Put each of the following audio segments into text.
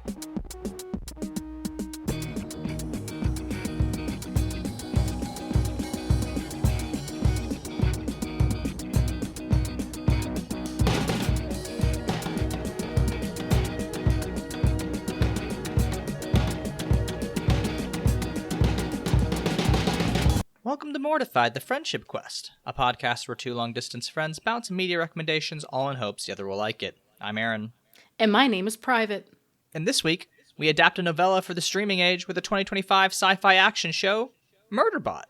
Welcome to Mortified, the Friendship Quest, a podcast where two long-distance friends bounce media recommendations all in hopes the other will like it. I'm Aaron. And my name is Private. And this week, we adapt a novella for the streaming age with the 2025 sci-fi action show, Murderbot.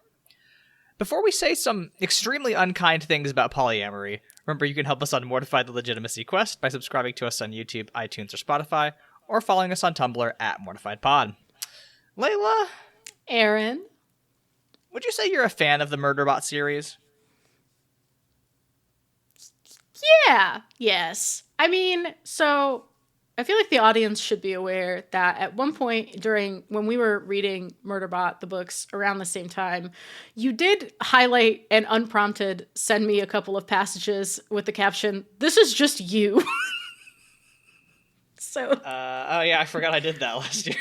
Before we say some extremely unkind things about polyamory, remember you can help us on Mortified the Legitimacy Quest by subscribing to us on YouTube, iTunes, or Spotify, or following us on Tumblr at MortifiedPod. Leyla? Aaron? Would you say you're a fan of the Murderbot series? Yeah. Yes. I mean, so I feel like the audience should be aware that at one point when we were reading Murderbot, the books, around the same time, you did highlight and unprompted send me a couple of passages with the caption, "This is just you." So. Oh yeah, I forgot I did that last year.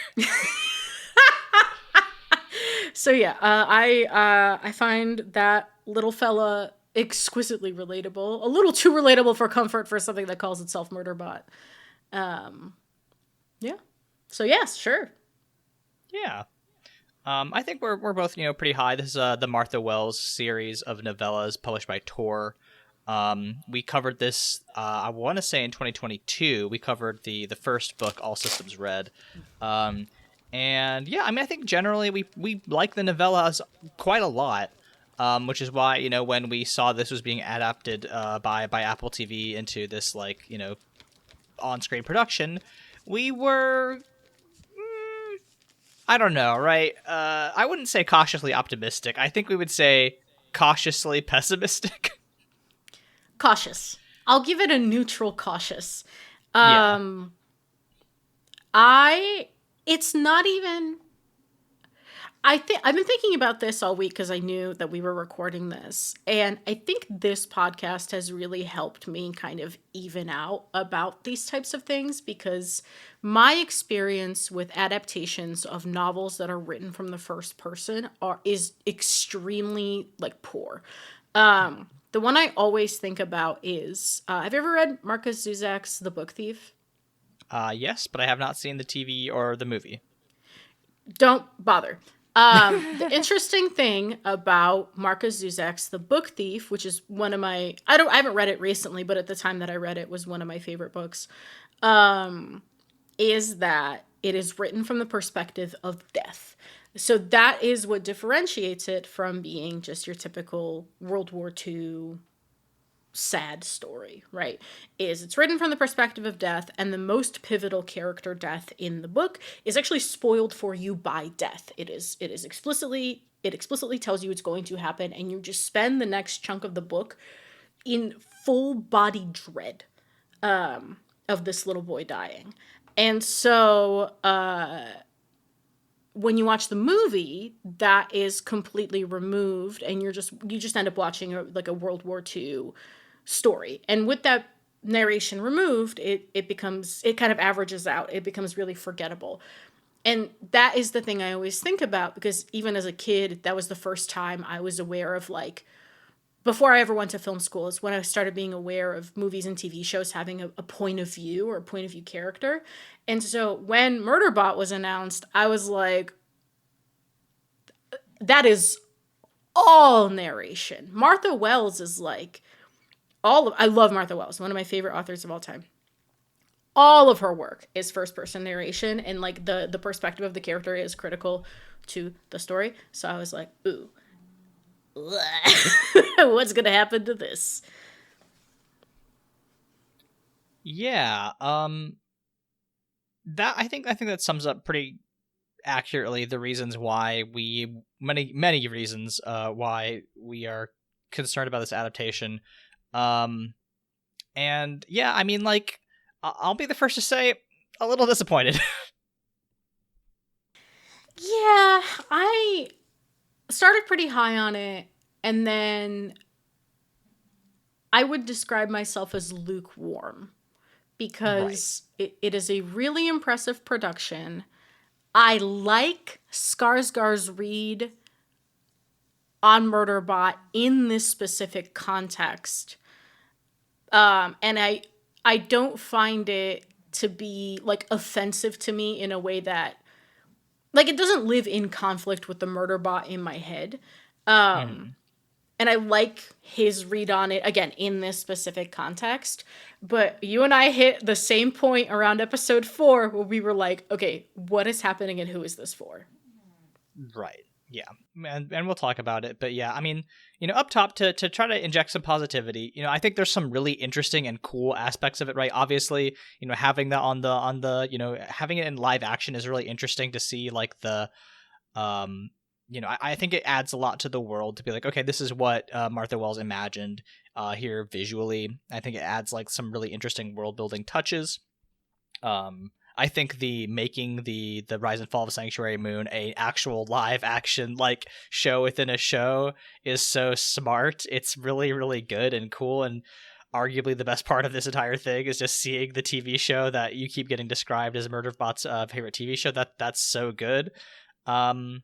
So yeah, I find that little fella exquisitely relatable. A little too relatable for comfort for something that calls itself Murderbot. Yeah. So yes, sure. Yeah. I think we're both, pretty high. This is the Martha Wells series of novellas published by Tor. We covered this, I want to say in 2022. We covered the first book, All Systems Red. And yeah, I mean, I think generally we like the novellas quite a lot, which is why, when we saw this was being adapted by Apple TV into this, on-screen production, we were, I don't know, right? I wouldn't say cautiously optimistic. I think we would say cautiously pessimistic. Cautious. I'll give it a neutral cautious. It's not even... I've been thinking about this all week because I knew that we were recording this. And I think this podcast has really helped me kind of even out about these types of things, because my experience with adaptations of novels that are written from the first person is extremely poor. The one I always think about is, have you ever read Marcus Zuzak's The Book Thief? Yes, but I have not seen the TV or the movie. Don't bother. The interesting thing about Marcus Zuzak's The Book Thief, which is one of my... I haven't read it recently, but at the time that I read it was one of my favorite books, is that it is written from the perspective of death. So that is what differentiates it from being just your typical World War II sad story, right? It's written from the perspective of death, and the most pivotal character death in the book is actually spoiled for you by death. It explicitly tells you it's going to happen, and you just spend the next chunk of the book in full body dread of this little boy dying. And so when you watch the movie, that is completely removed, and you just end up watching a World War II story. And with that narration removed, it kind of averages out. It becomes really forgettable. And that is the thing I always think about, because even as a kid, that was the first time I was aware of, before I ever went to film school, is when I started being aware of movies and TV shows having a point of view or a point of view character. And so when Murderbot was announced, I was like, that is all narration. Martha Wells is I love Martha Wells, one of my favorite authors of all time. All of her work is first-person narration, and the perspective of the character is critical to the story. So I was like, ooh, what's gonna happen to this? Yeah, that I think that sums up pretty accurately the reasons why many reasons why we are concerned about this adaptation. And yeah, I mean, I'll be the first to say, a little disappointed. Yeah, I started pretty high on it, and then I would describe myself as lukewarm, Right. because it is a really impressive production. I like Skarsgård's read on Murderbot in this specific context. And I don't find it to be like offensive to me in a way that like it doesn't live in conflict with the Murderbot in my head. Hmm. And I like his read on it again in this specific context. But you and I hit the same point around episode 4 where we were like, okay, what is happening and who is this for? Right. Yeah. And we'll talk about it. But yeah, I mean, up top to try to inject some positivity, I think there's some really interesting and cool aspects of it, right? Obviously, having that on the having it in live action is really interesting to see like the um I think it adds a lot to the world to be like, okay, this is what Martha Wells imagined here visually. I think it adds like some really interesting world building touches. I think the making the Rise and Fall of Sanctuary Moon a actual live action like show within a show is so smart. It's really really good and cool, and arguably the best part of this entire thing is just seeing the TV show that you keep getting described as Murderbot's favorite TV show. That's so good. Um,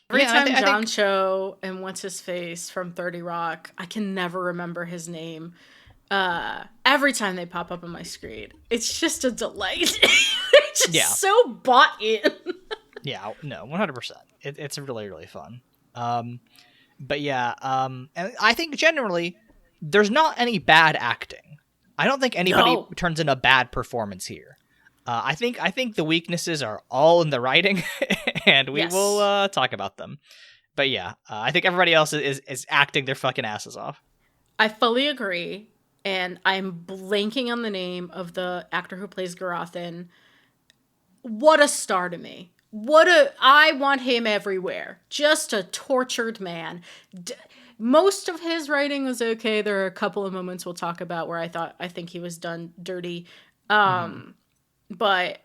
Every yeah, time I John think Cho and what's his face from 30 Rock, I can never remember his name. Every time they pop up on my screen, it's just a delight. They're just so bought in. Yeah, no, 100%. It's really really fun. But yeah, and I think generally there's not any bad acting. I don't think anybody No. turns in a bad performance here. I think the weaknesses are all in the writing, and we Yes. will talk about them. But yeah, I think everybody else is acting their fucking asses off. I fully agree. And I'm blanking on the name of the actor who plays Garathan. What a star to me. I want him everywhere. Just a tortured man. Most of his writing was okay. There are a couple of moments we'll talk about where I think he was done dirty. Mm-hmm. But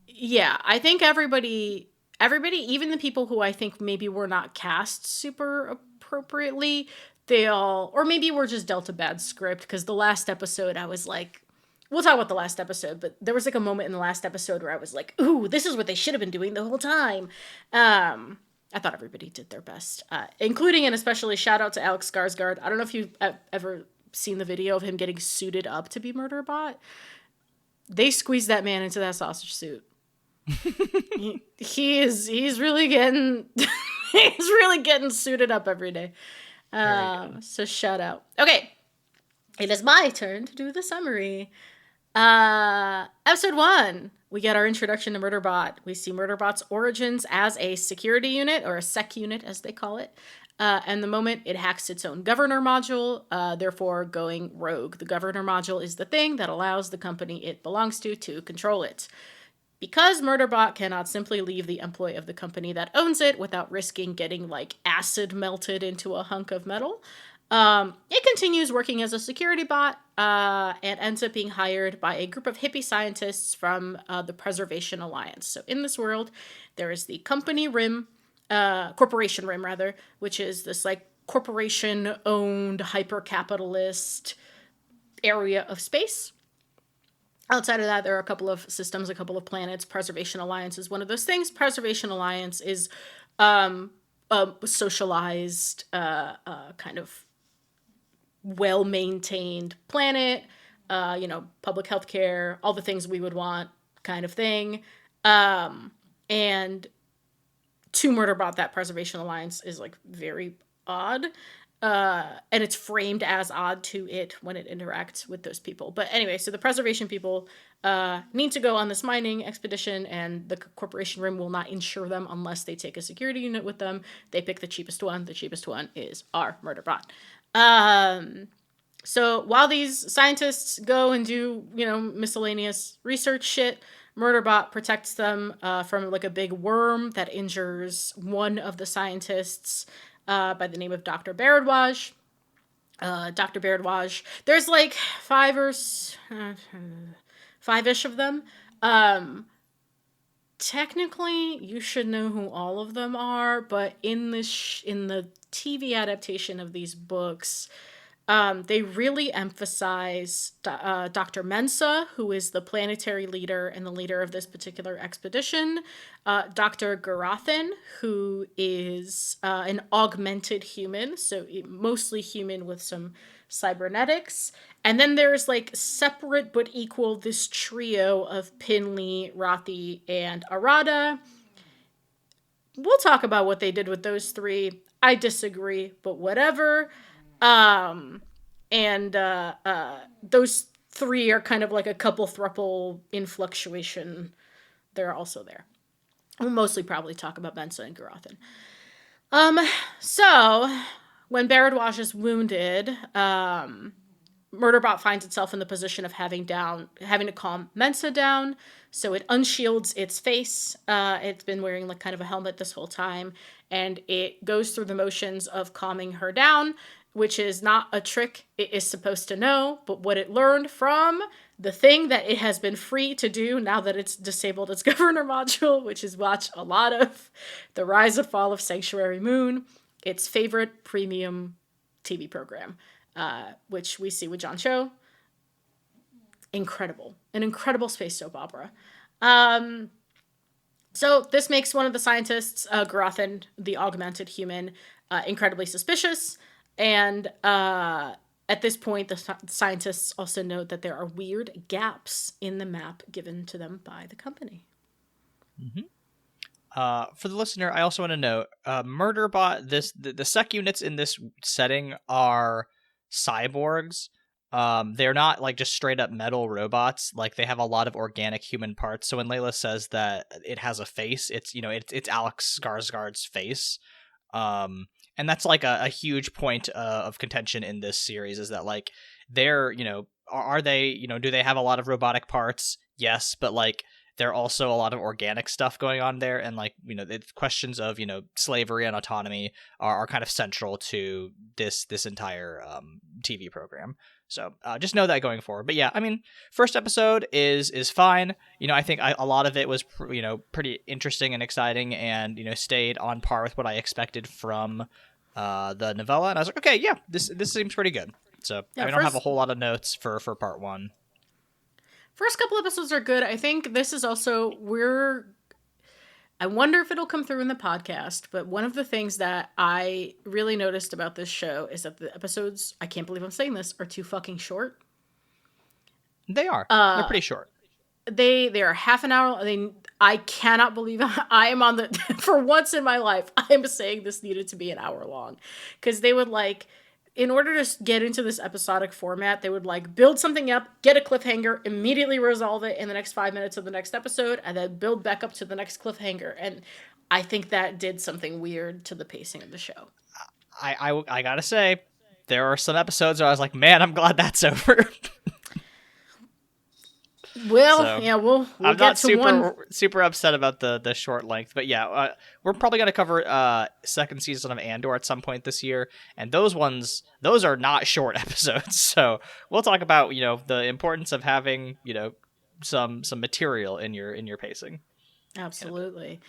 yeah, I think everybody, even the people who I think maybe were not cast super appropriately, they all, or maybe were just dealt a bad script, because the last episode I was like, we'll talk about the last episode, but there was like a moment in the last episode where I was like, ooh, this is what they should have been doing the whole time. I thought everybody did their best, including and especially shout out to Alex Skarsgård. I don't know if you've ever seen the video of him getting suited up to be Murderbot. They squeezed that man into that sausage suit. He's really getting he's really getting suited up every day. So shout out. Okay, it is my turn to do the summary. Episode 1, we get our introduction to Murderbot. We see Murderbot's origins as a security unit, or a sec unit as they call it. And the moment it hacks its own governor module, therefore going rogue. The governor module is the thing that allows the company it belongs to control it. Because Murderbot cannot simply leave the employ of the company that owns it without risking getting, like, acid melted into a hunk of metal, it continues working as a security bot and ends up being hired by a group of hippie scientists from the Preservation Alliance. So in this world, there is the Corporation Rim, which is this, like, corporation-owned, hyper-capitalist area of space. Outside of that, there are a couple of systems, a couple of planets. Preservation Alliance is one of those things. Preservation Alliance is a socialized, kind of well-maintained planet, public health care, all the things we would want kind of thing. And to Murderbot, that Preservation Alliance is, like, very odd. And it's framed as odd to it when it interacts with those people. But anyway, so the preservation people need to go on this mining expedition, and the Corporation Rim will not insure them unless they take a security unit with them. They pick the cheapest one. The cheapest one is our Murderbot. So while these scientists go and do, miscellaneous research shit, Murderbot protects them from, like, a big worm that injures one of the scientists, by the name of Dr. Bairdwaj. Dr. Bairdwaj. There's like five-ish of them. Technically, you should know who all of them are, but in the TV adaptation of these books, They really emphasize Dr. Mensa, who is the planetary leader and the leader of this particular expedition. Dr. Garathan, who is an augmented human, so mostly human with some cybernetics. And then there's like separate but equal this trio of Pinley, Rathi, and Arada. We'll talk about what they did with those three. I disagree, but whatever. Those three are kind of like a couple thruple in fluctuation. They're also there. We'll mostly probably talk about Mensa and Garathan. So when Bharadwaj is wounded, Murderbot finds itself in the position of having to calm Mensa down. So it unshields its face. It's been wearing like kind of a helmet this whole time, and it goes through the motions of calming her down, which is not a trick it is supposed to know, but what it learned from the thing that it has been free to do now that it's disabled its governor module, which is watch a lot of The Rise and Fall of Sanctuary Moon, its favorite premium TV program, which we see with John Cho. Incredible. An incredible space soap opera. So this makes one of the scientists, Garathan, the augmented human, incredibly suspicious. And at this point, the scientists also note that there are weird gaps in the map given to them by the company. Mm-hmm. For the listener, I also want to note, Murderbot, the sec units in this setting are cyborgs. They're not like just straight up metal robots. Like they have a lot of organic human parts. So when Leyla says that it has a face, it's Alex Skarsgård's face. And that's like a huge point of contention in this series, is that like they're, are they, do they have a lot of robotic parts? Yes, but like there are also a lot of organic stuff going on there, and like the questions of slavery and autonomy are kind of central to this entire TV program. So just know that going forward. But yeah, I mean, first episode is fine. I think a lot of it was pretty interesting and exciting, and stayed on par with what I expected from the novella. And I was like, okay, yeah, this seems pretty good. So yeah, I don't have a whole lot of notes for part one. First couple episodes are good. I think this is also I wonder if it'll come through in the podcast, but one of the things that I really noticed about this show is that the episodes, I can't believe I'm saying this, are too fucking short. They are. They're pretty short. They are half an hour. I cannot believe I am on the, for once in my life, I am saying this needed to be an hour long. Because they would in order to get into this episodic format, they would build something up, get a cliffhanger, immediately resolve it in the next 5 minutes of the next episode, and then build back up to the next cliffhanger. And I think that did something weird to the pacing of the show. I gotta say, there are some episodes where I was like, man, I'm glad that's over. Well, so, yeah, we'll I'm get not to super upset about the short length, but yeah, we're probably going to cover second season of Andor at some point this year, and those are not short episodes. So we'll talk about the importance of having some material in your pacing. Absolutely.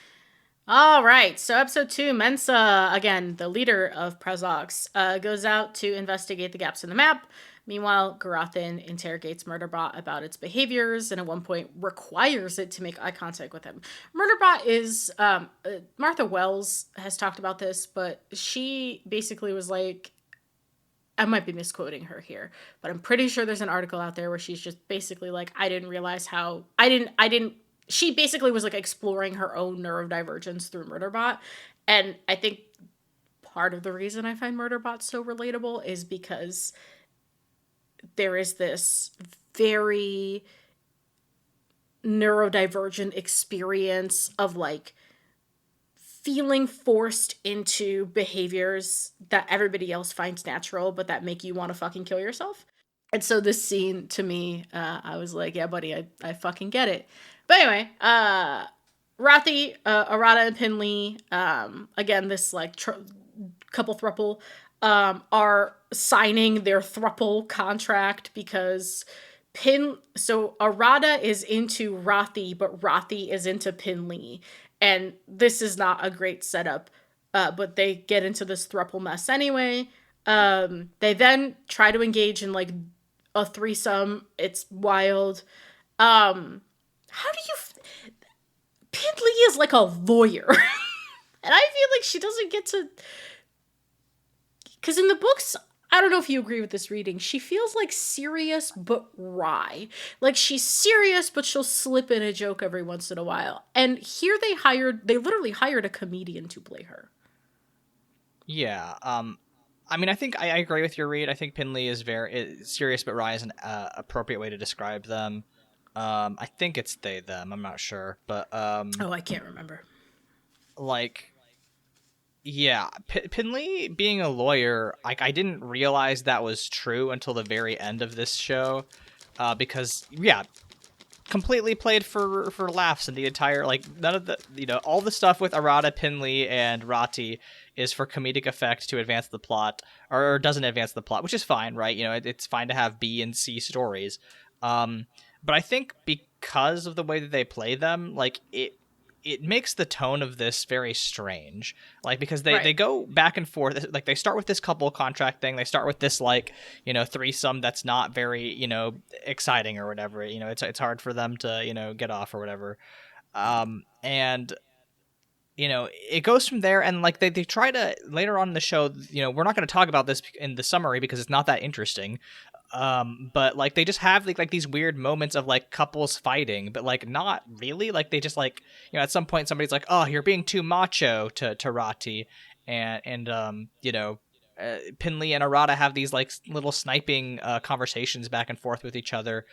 All right, so episode 2, Mensa, again the leader of Prazox, goes out to investigate the gaps in the map. Meanwhile, Garathan interrogates Murderbot about its behaviors, and at one point requires it to make eye contact with him. Murderbot is, Martha Wells has talked about this, but she basically was like, I might be misquoting her here, but I'm pretty sure there's an article out there where she's just basically like, she basically was exploring her own neurodivergence through Murderbot. And I think part of the reason I find Murderbot so relatable is because there is this very neurodivergent experience of feeling forced into behaviors that everybody else finds natural, but that make you want to fucking kill yourself. And so this scene, to me, I was like, yeah, buddy, I fucking get it. But anyway, Rathi, Arada, and Pinley, again, this couple thruple, are signing their thruple contract because Arada is into Rathi, but Rathi is into Pinley. And this is not a great setup, but they get into this thruple mess anyway. They then try to engage in like a threesome. It's wild. How do you? Pinley is like a lawyer, and I feel like she doesn't get to. Because in the books, I don't know if you agree with this reading. She feels like serious but wry. Like she's serious, but she'll slip in a joke every once in a while. And here they literally hired a comedian to play her. Yeah. I mean, I think I agree with your read. I think Pinley is very serious but wry is an appropriate way to describe them. I think it's they them. I'm not sure, but Oh, I can't remember. Like, yeah, Pinley being a lawyer, like I didn't realize that was true until the very end of this show, because yeah, completely played for laughs, and the entire like none of the all the stuff with Arata, Pinley, and Rati is for comedic effect to advance the plot, or doesn't advance the plot, which is fine, right? It's fine to have B and C stories, but I think because of the way that they play them, like it makes the tone of this very strange, like because they go back and forth. Like they start with this couple contract thing, they start with this like threesome that's not very exciting or whatever. It's hard for them to get off or whatever, and it goes from there. And like they try to later on in the show, we're not going to talk about this in the summary because it's not that interesting, but like they just have like these weird moments of like couples fighting, but like not really. Like they just like at some point somebody's like, oh, you're being too macho to Rati, and Pinley and Arata have these like little sniping conversations back and forth with each other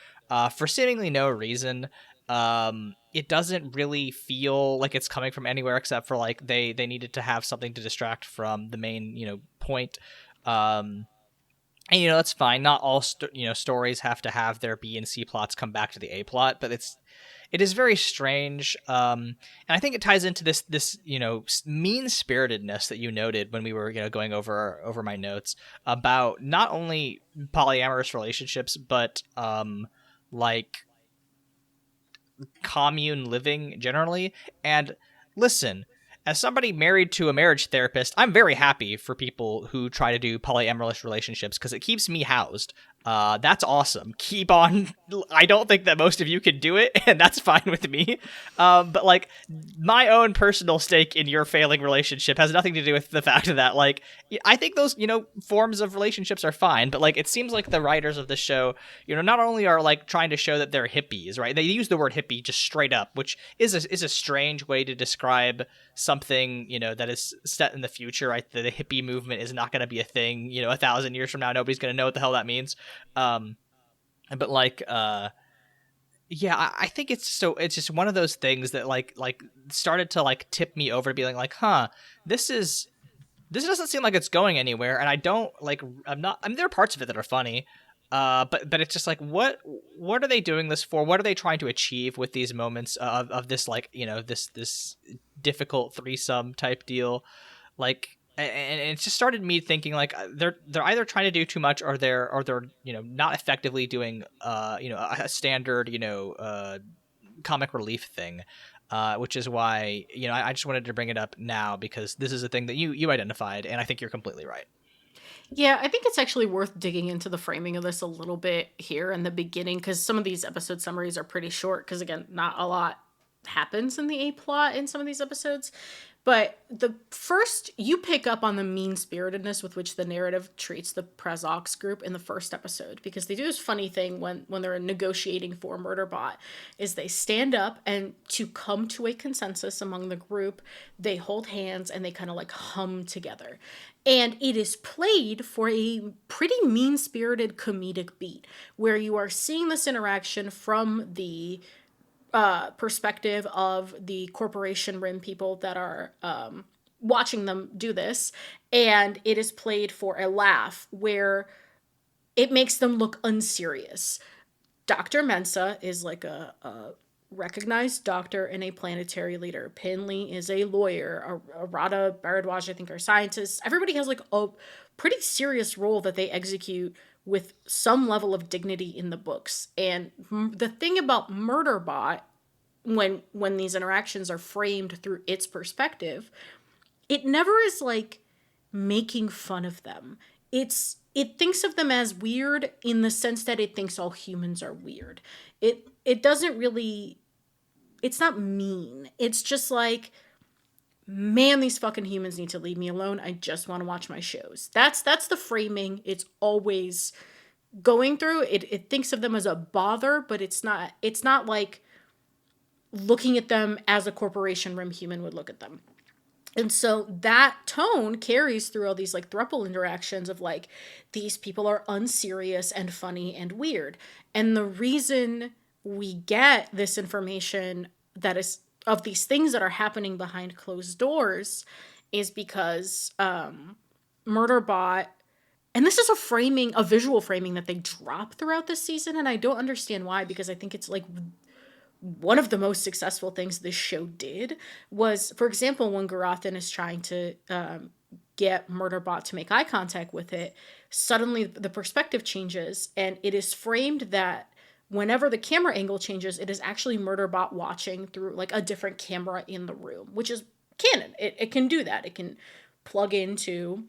for seemingly no reason. It doesn't really feel like it's coming from anywhere except for like they needed to have something to distract from the main point. And that's fine. Not all stories have to have their B and C plots come back to the A plot, but it is very strange. And I think it ties into this mean spiritedness that you noted when we were going over my notes about not only polyamorous relationships, but like commune living generally. And listen, as somebody married to a marriage therapist, I'm very happy for people who try to do polyamorous relationships because it keeps me housed. That's awesome. Keep on. I don't think that most of you can do it, and that's fine with me. But like my own personal stake in your failing relationship has nothing to do with the fact that like I think those forms of relationships are fine. But like it seems like the writers of the show not only are like trying to show that they're hippies, right? They use the word hippie just straight up, which is a strange way to describe something that is set in the future, right? The hippie movement is not going to be a thing 1,000 years from now. Nobody's going to know what the hell that means. But like yeah, I think it's just one of those things that like started to like tip me over to being like, huh, this doesn't seem like it's going anywhere. And I don't like, I mean there are parts of it that are funny, but it's just like, what are they doing this for? What are they trying to achieve with these moments of this like this difficult threesome type deal? Like, and it just started me thinking like they're either trying to do too much or they're not effectively doing a standard comic relief thing, which is why I just wanted to bring it up now because this is a thing that you identified, and I think you're completely right. Yeah, I think it's actually worth digging into the framing of this a little bit here in the beginning because some of these episode summaries are pretty short because, again, not a lot happens in the A plot in some of these episodes. But the first, you pick up on the mean-spiritedness with which the narrative treats the Prezox group in the first episode, because they do this funny thing when they're negotiating for Murderbot, is they stand up and to come to a consensus among the group, they hold hands and they kind of like hum together. And it is played for a pretty mean-spirited comedic beat, where you are seeing this interaction from the perspective of the Corporation Rim people that are watching them do this, and it is played for a laugh where it makes them look unserious. Dr. Mensa is like a recognized doctor and a planetary leader. Pinley is a lawyer. Arata, Bharadwaj, I think, are scientists. Everybody has like a pretty serious role that they execute with some level of dignity in the books. And the thing about Murderbot, when these interactions are framed through its perspective, it never is like making fun of them. it thinks of them as weird in the sense that it thinks all humans are weird. It doesn't really, it's not mean. It's just like, man, these fucking humans need to leave me alone. I just want to watch my shows. That's the framing it's always going through. It thinks of them as a bother, but it's not like looking at them as a corporation Rim human would look at them. And so that tone carries through all these like throuple interactions of like, these people are unserious and funny and weird. And the reason we get this information that is of these things that are happening behind closed doors is because Murderbot, and this is a visual framing that they drop throughout this season, and I don't understand why, because I think it's like one of the most successful things this show did was, for example, when Garathan is trying to get Murderbot to make eye contact with it, suddenly the perspective changes, and it is framed that whenever the camera angle changes, it is actually Murderbot watching through like a different camera in the room, which is canon. It can do that. It can plug into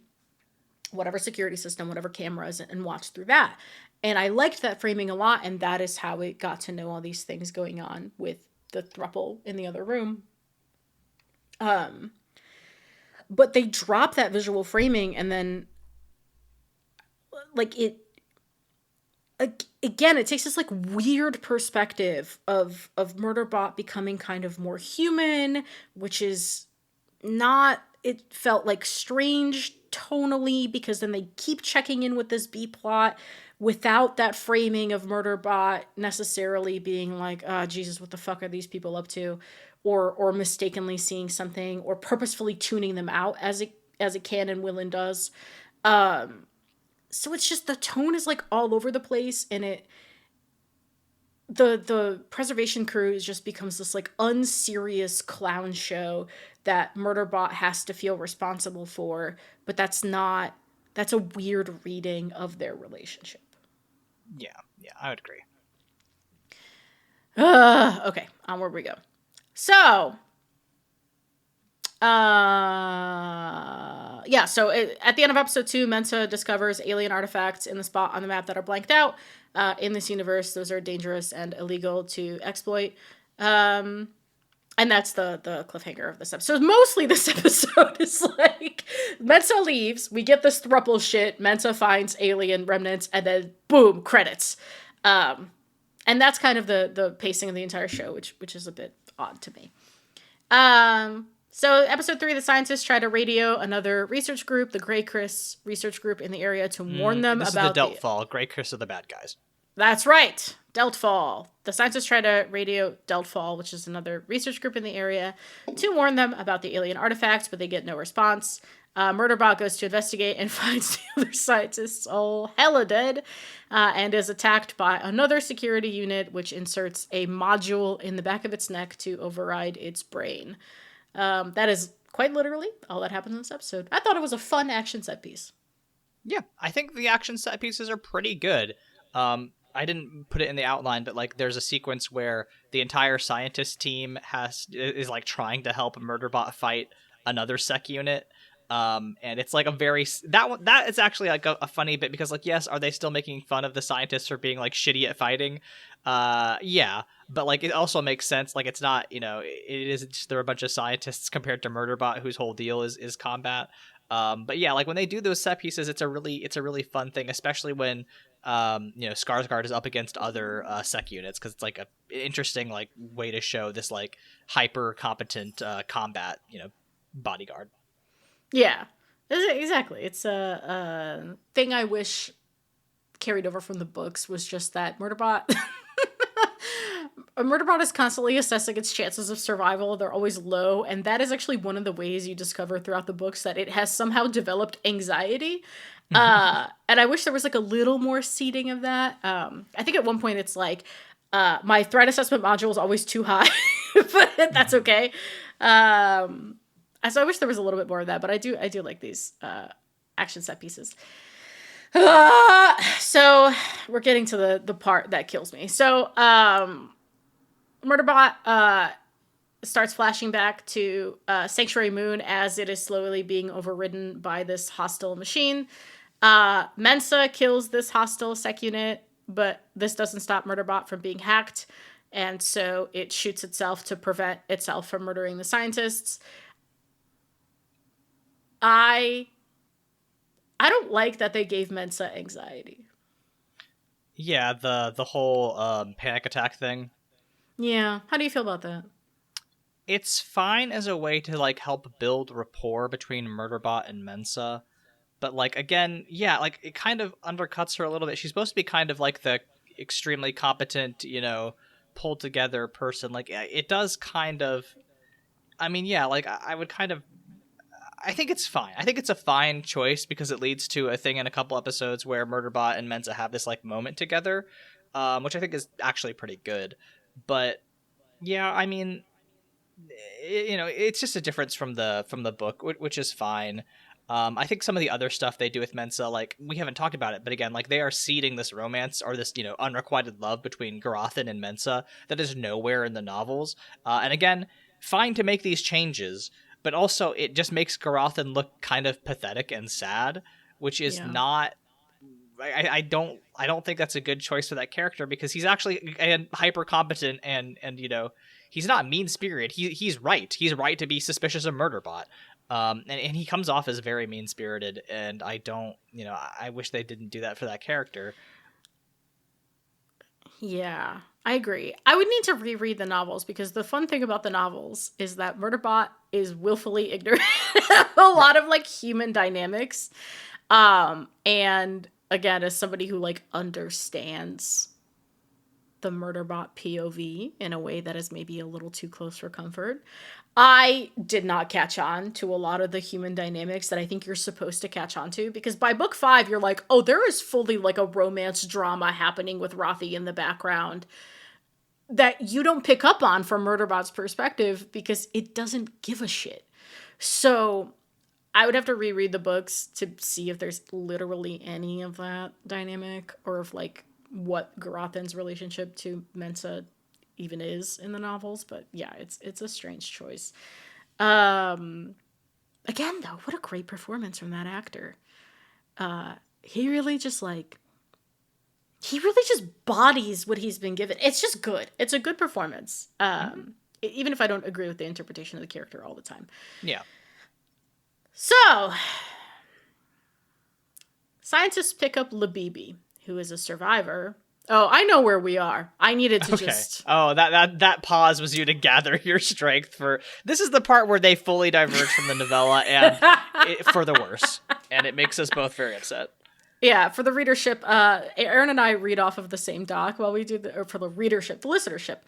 whatever security system, whatever cameras, and watch through that. And I liked that framing a lot, and that is how it got to know all these things going on with the throuple in the other room. But they drop that visual framing, and then like again, it takes this like weird perspective of Murderbot becoming kind of more human, which is not, it felt like strange tonally, because then they keep checking in with this B plot without that framing of Murderbot necessarily being like, oh, Jesus, what the fuck are these people up to? Or mistakenly seeing something, or purposefully tuning them out as it can and will and does. So it's just, the tone is like all over the place, and the preservation crew just becomes this like unserious clown show that Murderbot has to feel responsible for, but that's a weird reading of their relationship. Yeah, I would agree. Okay, onward we go. So, so at the end of episode 2, Mensa discovers alien artifacts in the spot on the map that are blanked out. In this universe, those are dangerous and illegal to exploit. And that's the cliffhanger of this episode. Mostly this episode is like, Mensa leaves, we get this throuple shit, Mensa finds alien remnants, and then boom, credits. And that's kind of the pacing of the entire show, which is a bit odd to me. So episode 3, the scientists try to radio another research group, the Grey Chris research group in the area, to warn them this about the Deltfall. Grey Chris are the bad guys. That's right. Deltfall. The scientists try to radio Deltfall, which is another research group in the area, to warn them about the alien artifacts, but they get no response. Murderbot goes to investigate and finds the other scientists all hella dead, and is attacked by another security unit, which inserts a module in the back of its neck to override its brain. That is quite literally all that happens in this episode. I thought it was a fun action set piece. Yeah, I think the action set pieces are pretty good. I didn't put it in the outline, but like there's a sequence where the entire scientist team is like trying to help Murderbot fight another sec unit. And it's like a very, that is actually like a funny bit, because like, yes, are they still making fun of the scientists for being like shitty at fighting? Yeah, but like it also makes sense. Like it's not, it isn't just they're a bunch of scientists compared to Murderbot, whose whole deal is combat. But yeah, like when they do those set pieces, it's a really fun thing, especially when Skarsgård is up against other sec units, because it's like a interesting like way to show this like hyper competent combat bodyguard. Yeah, exactly. It's a thing I wish carried over from the books, was just that Murderbot is constantly assessing its chances of survival. They're always low, and that is actually one of the ways you discover throughout the books that it has somehow developed anxiety. And I wish there was like a little more seeding of that. I think at one point it's like, my threat assessment module is always too high, but that's okay. So I wish there was a little bit more of that, but I do like these action set pieces. So we're getting to the part that kills me. So Murderbot starts flashing back to Sanctuary Moon as it is slowly being overridden by this hostile machine. Mensa kills this hostile sec unit, but this doesn't stop Murderbot from being hacked, and so it shoots itself to prevent itself from murdering the scientists. I don't like that they gave Mensa anxiety. Yeah, the whole panic attack thing. Yeah, how do you feel about that? It's fine as a way to like help build rapport between Murderbot and Mensa, but like again, yeah, like it kind of undercuts her a little bit. She's supposed to be kind of like the extremely competent, pulled together person. Like it does kind of. I mean, yeah, like I would kind of. I think it's fine. I think it's a fine choice because it leads to a thing in a couple episodes where Murderbot and Mensa have this like moment together, which I think is actually pretty good. But yeah, I mean, it's just a difference from the book, which is fine. I think some of the other stuff they do with Mensa, like we haven't talked about it, but again, like they are seeding this romance or this unrequited love between Garothin and Mensa that is nowhere in the novels. And again, fine to make these changes, but also it just makes Garothin look kind of pathetic and sad, which is not. I don't think that's a good choice for that character because he's actually hyper competent and he's not mean spirited. He's right. He's right to be suspicious of Murderbot. And he comes off as very mean spirited, and I don't, I wish they didn't do that for that character. Yeah, I agree. I would need to reread the novels because the fun thing about the novels is that Murderbot is willfully ignorant of a lot of like human dynamics. And again, as somebody who like understands the Murderbot POV in a way that is maybe a little too close for comfort, I did not catch on to a lot of the human dynamics that I think you're supposed to catch on to, because by book 5, you're like, oh, there is fully like a romance drama happening with Rothi in the background that you don't pick up on from Murderbot's perspective because it doesn't give a shit. So I would have to reread the books to see if there's literally any of that dynamic or if like what Garothin's relationship to Mensa even is in the novels. But yeah, it's a strange choice. Again though, what a great performance from that actor. He really just bodies what he's been given. It's just good. It's a good performance. Even if I don't agree with the interpretation of the character all the time. Yeah. So, scientists pick up Labibi, who is a survivor. Oh, I know where we are. I needed to just... Oh, that pause was you to gather your strength for... This is the part where they fully diverge from the novella, and for the worse. And it makes us both very upset. Yeah, for the readership, Aaron and I read off of the same doc while we do or for the readership, the listenership.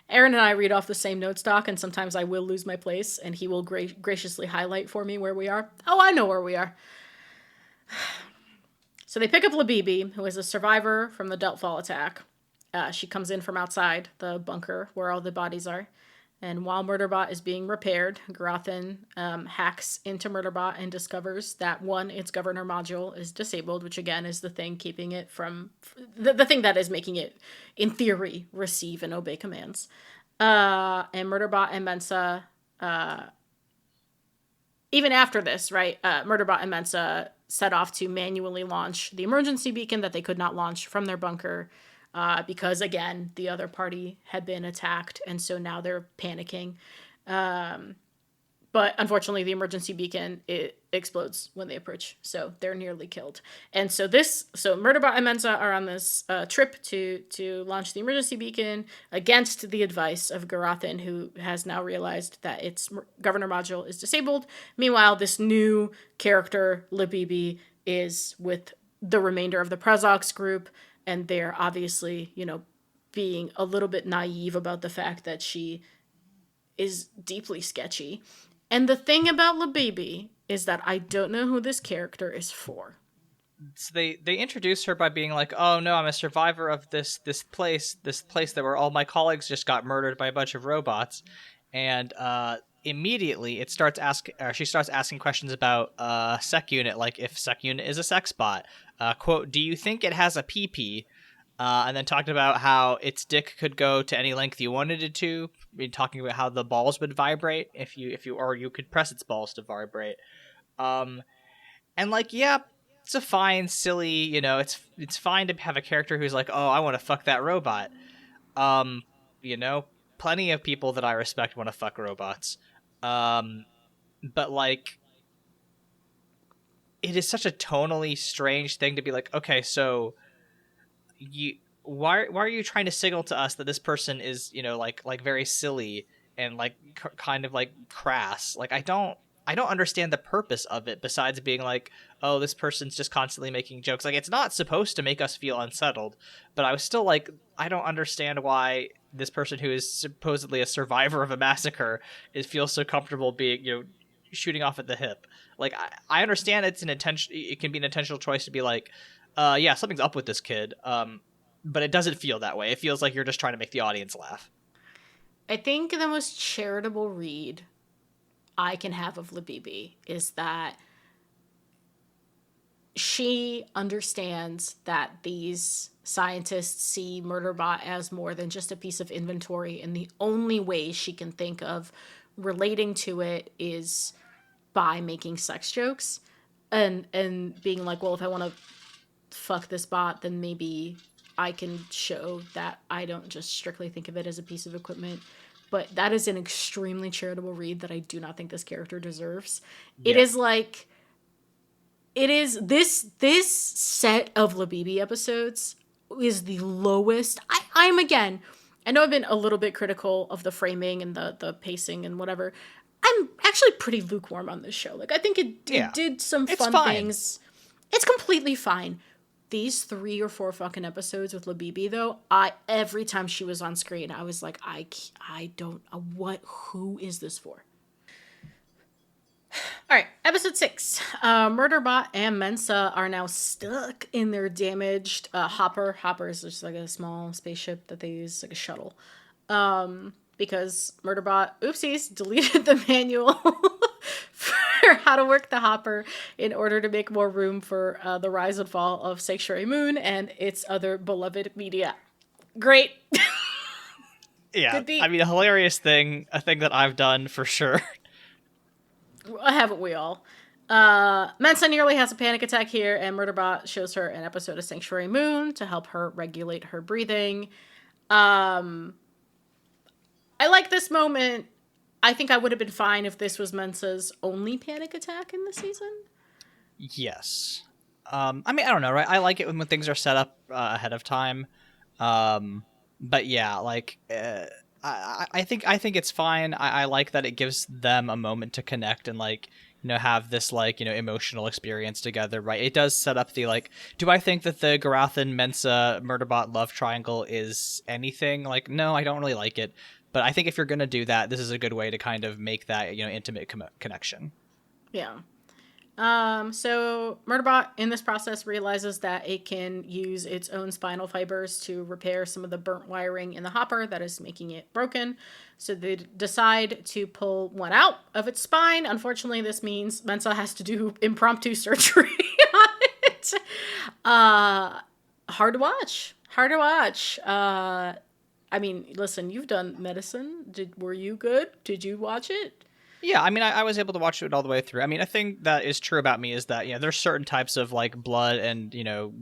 Aaron and I read off the same notes doc, and sometimes I will lose my place, and he will graciously highlight for me where we are. Oh, I know where we are. So they pick up Labibi, who is a survivor from the Deltfall attack. She comes in from outside the bunker where all the bodies are. And while Murderbot is being repaired, Garothin hacks into Murderbot and discovers that, one, its governor module is disabled, which again is the thing keeping it from... The thing that is making it, in theory, receive and obey commands. And Murderbot and Mensa... even after this, right, Murderbot and Mensa set off to manually launch the emergency beacon that they could not launch from their bunker because, again, the other party had been attacked, and so now they're panicking. But unfortunately, the emergency beacon, it explodes when they approach, so they're nearly killed. And so Murderbot and Mensa are on this trip to launch the emergency beacon against the advice of Garothin, who has now realized that its governor module is disabled. Meanwhile, this new character, Labibi, is with the remainder of the Prezox group, and they're obviously, being a little bit naive about the fact that she is deeply sketchy. And the thing about Labibi is that I don't know who this character is for. So they introduce her by being like, "Oh no, I'm a survivor of this place that where all my colleagues just got murdered by a bunch of robots," and immediately she starts asking questions about Sec Unit, like if Sec Unit is a sex bot. Quote, "Do you think it has a PP?" And then talked about how its dick could go to any length you wanted it to. I mean, talking about how the balls would vibrate if you could press its balls to vibrate. And like, yeah, it's a fine, silly, it's fine to have a character who's like, oh, I want to fuck that robot. Um, plenty of people that I respect want to fuck robots. But like, it is such a tonally strange thing to be like, okay, so why are you trying to signal to us that this person is, like very silly and like kind of like crass? Like, I don't understand the purpose of it besides being like, oh, this person's just constantly making jokes. Like, it's not supposed to make us feel unsettled, but I was still like, I don't understand why this person who is supposedly a survivor of a massacre feels so comfortable being, shooting off at the hip. Like, I understand it can be an intentional choice to be like, yeah, something's up with this kid. But it doesn't feel that way. It feels like you're just trying to make the audience laugh. I think the most charitable read I can have of Labibi is that she understands that these scientists see Murderbot as more than just a piece of inventory, and the only way she can think of relating to it is by making sex jokes and being like, well, if I want to fuck this bot, then maybe I can show that I don't just strictly think of it as a piece of equipment. But that is an extremely charitable read that I do not think this character deserves. Yeah. It is like, it is this set of Labibi episodes is the lowest. I'm again, I know I've been a little bit critical of the framing and the pacing and whatever. I'm actually pretty lukewarm on this show. Like, I think it did some fun things. It's completely fine. These 3 or 4 fucking episodes with Labibi, though, every time she was on screen, I was like, I don't, who is this for? All right, episode 6. Murderbot and Mensa are now stuck in their damaged hopper. Hopper is just like a small spaceship that they use, like a shuttle. Because Murderbot, oopsies, deleted the manual for how to work the hopper in order to make more room for the rise and fall of Sanctuary Moon and its other beloved media. Great. Yeah, I mean, a hilarious thing, a thing that I've done for sure. Haven't we all? Mensa nearly has a panic attack here, and Murderbot shows her an episode of Sanctuary Moon to help her regulate her breathing. I like this moment. I think I would have been fine if this was Mensa's only panic attack in the season. Yes. I mean, I don't know, right? I like it when things are set up ahead of time. But yeah, like, I think it's fine. I like that it gives them a moment to connect and, like, have this, like, emotional experience together, right? It does set up the, like, do I think that the Garathan, Mensa, Murderbot love triangle is anything? Like, no, I don't really like it. But I think if you're going to do that, this is a good way to kind of make that, intimate connection. Yeah. So Murderbot in this process realizes that it can use its own spinal fibers to repair some of the burnt wiring in the hopper that is making it broken. So they decide to pull one out of its spine. Unfortunately, this means Mensa has to do impromptu surgery on it. Hard to watch. I mean, listen, you've done medicine. Were you good? Did you watch it? Yeah, I mean, I was able to watch it all the way through. I mean, I think that is true about me is that, there's certain types of, like, blood and,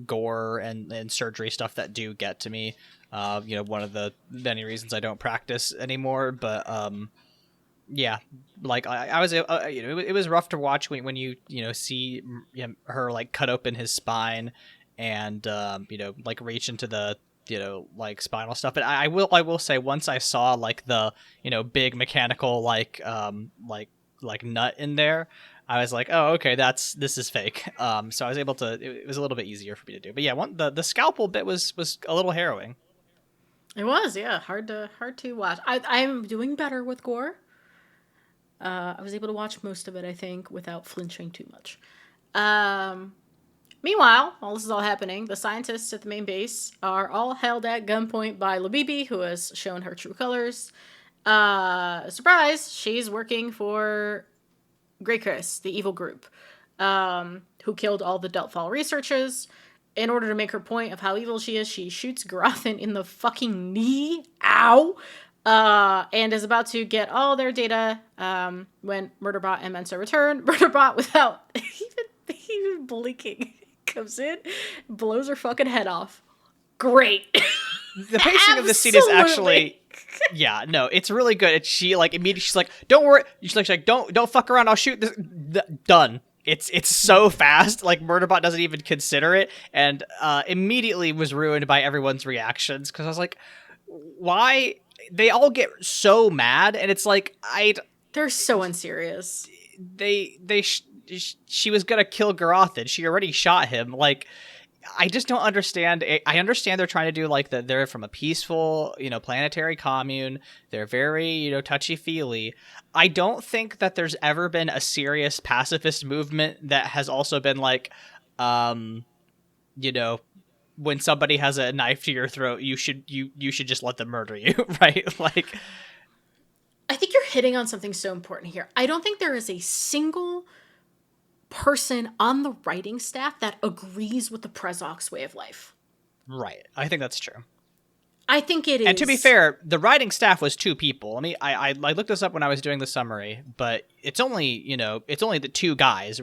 gore and surgery stuff that do get to me. One of the many reasons I don't practice anymore. But, yeah, like, I was, it was rough to watch when you see her, like, cut open his spine and, like, reach into the, like, spinal stuff. But I will say, once I saw, like, the big mechanical like nut in there, I was like, oh, okay, this is fake. So I was able to, it was a little bit easier for me to do. But yeah, the scalpel bit was a little harrowing. It was, yeah, hard to watch. I'm doing better with gore. I was able to watch most of it, I think, without flinching too much. Meanwhile, while this is all happening, the scientists at the main base are all held at gunpoint by Labibi, who has shown her true colors. Surprise, she's working for Grey Chris, the evil group, who killed all the Deltfall researchers. In order to make her point of how evil she is, she shoots Garathan in the fucking knee. Ow! And is about to get all their data when Murderbot and Mensa return. Murderbot, without even blinking, Comes in, blows her fucking head off. Great. The pacing of the scene is actually, yeah, no, it's really good. And she like immediately, she's like, "Don't worry." She's like, "Don't fuck around. I'll shoot this." Done. It's so fast. Like Murderbot doesn't even consider it, and immediately was ruined by everyone's reactions because I was like, "Why?" They all get so mad, and it's like they're so unserious. She was gonna kill Garothan. She already shot him. Like, I just don't understand. I understand they're trying to do like they're from a peaceful, planetary commune. They're very, touchy-feely. I don't think that there's ever been a serious pacifist movement that has also been like, when somebody has a knife to your throat, you should just let them murder you, right? Like, I think you're hitting on something so important here. I don't think there is a single person on the writing staff that agrees with the Prezok's way of life. Right. I think that's true. I think it is. And to be fair, the writing staff was 2 people. I mean, I looked this up when I was doing the summary, but it's only the 2 guys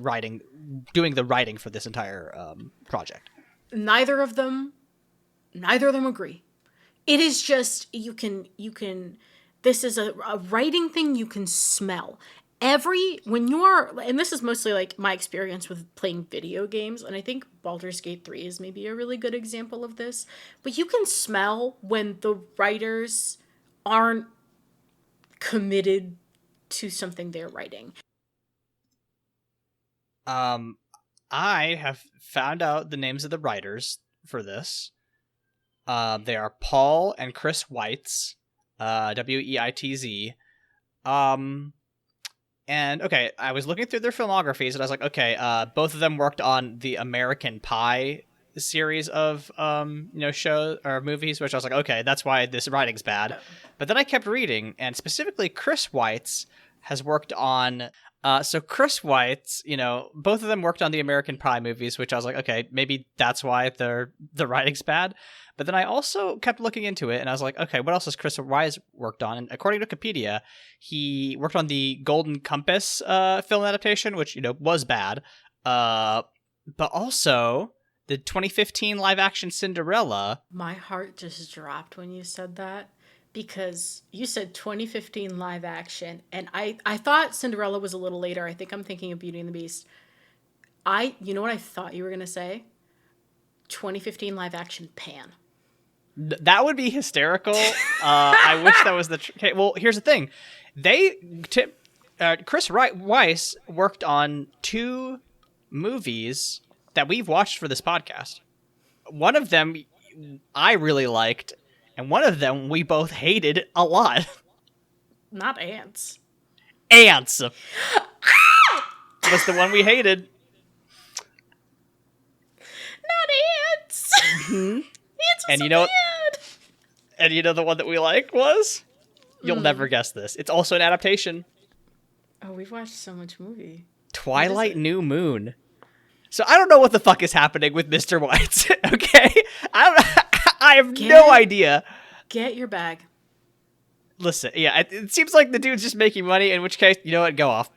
doing the writing for this entire project. Neither of them agree. It is just, you can, this is a writing thing you can smell. And this is mostly like my experience with playing video games, and I think Baldur's Gate 3 is maybe a really good example of this, but you can smell when the writers aren't committed to something they're writing. I have found out the names of the writers for this. They are Paul and Chris Weitz, Weitz. And okay, I was looking through their filmographies, and I was like, okay, both of them worked on the American Pie series of shows or movies, which I was like, okay, that's why this writing's bad. But then I kept reading, and specifically Chris Weitz has worked on. So Chris Weitz, both of them worked on the American Pie movies, which I was like, okay, maybe that's why the writing's bad. But then I also kept looking into it, and I was like, okay, what else has Chris Weitz worked on? And according to Wikipedia, he worked on the Golden Compass film adaptation, which, was bad. But also the 2015 live-action Cinderella. My heart just dropped when you said that, because you said 2015 live action, and I thought Cinderella was a little later. I think I'm thinking of Beauty and the Beast. You know what I thought you were going to say? 2015 live action Pan. That would be hysterical. I wish that was the... Okay, well, here's the thing. Chris Weiss worked on 2 movies that we've watched for this podcast. One of them I really liked, and one of them we both hated a lot. Not Antz. Antz was the one we hated. Not Antz. Mm-hmm. And you know bad. And the one that we liked was? You'll never guess this. It's also an adaptation. Oh, we've watched so much movie. Twilight New Moon. So I don't know what the fuck is happening with Mr. Weitz. Okay? I have no idea. Get your bag. Listen, yeah, it seems like the dude's just making money, in which case, you know what, go off.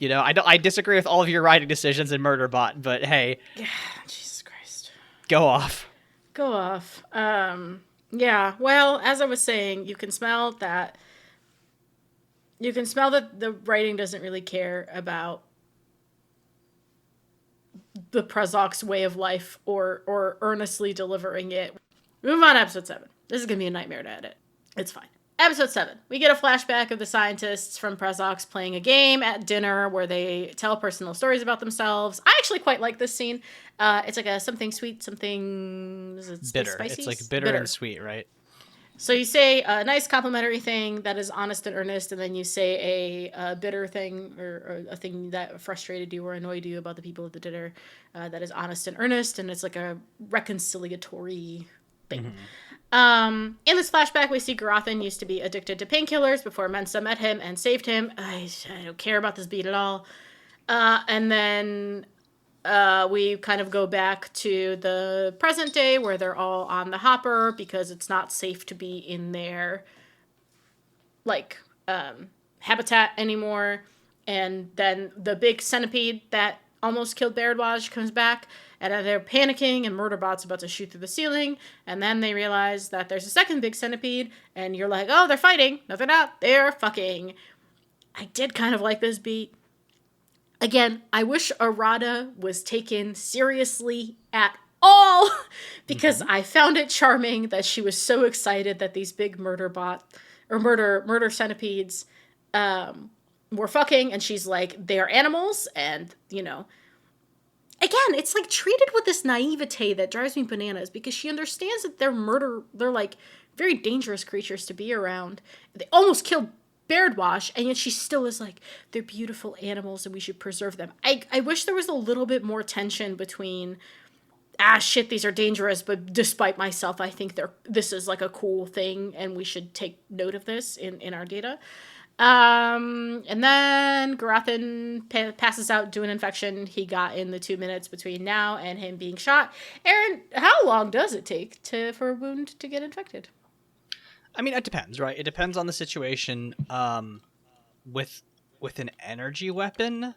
I disagree with all of your writing decisions in Murderbot, but hey. Yeah, Jesus Christ. Go off. Go off. Yeah, well, as I was saying, you can smell that the writing doesn't really care about the Prezok's way of life or earnestly delivering it. Move on to episode 7. This is going to be a nightmare to edit. It's fine. Episode 7. We get a flashback of the scientists from Prezok's playing a game at dinner where they tell personal stories about themselves. I actually quite like this scene. It's like a something sweet, something... Is it bitter. Spicy? It's like bitter and sweet, right? So you say a nice complimentary thing that is honest and earnest, and then you say a bitter thing or a thing that frustrated you or annoyed you about the people at the dinner that is honest and earnest, and it's like a reconciliatory thing. Mm-hmm. In this flashback, we see Garothan used to be addicted to painkillers before Mensa met him and saved him. I don't care about this beat at all. And then we kind of go back to the present day where they're all on the hopper because it's not safe to be in their habitat anymore. And then the big centipede that almost killed Bairdwaj comes back, and they're panicking, and Murderbot's about to shoot through the ceiling, and then they realize that there's a second big centipede, and you're like, oh, they're fighting. No, they're not. They're fucking. I did kind of like this beat. Again, I wish Arata was taken seriously at all, because I found it charming that she was so excited that these big murder centipedes were fucking, and she's like, they're animals, and, you know, again, it's like treated with this naivete that drives me bananas, because she understands that they're like very dangerous creatures to be around. They almost killed Beardwash, and yet she still is like, they're beautiful animals and we should preserve them. I wish there was a little bit more tension between, shit, these are dangerous, but despite myself, I think this is like a cool thing and we should take note of this in our data. And then Garathan passes out due to an infection he got in the 2 minutes between now and him being shot. Aaron, how long does it take for a wound to get infected? I mean, it depends, right? It depends on the situation. With an energy weapon,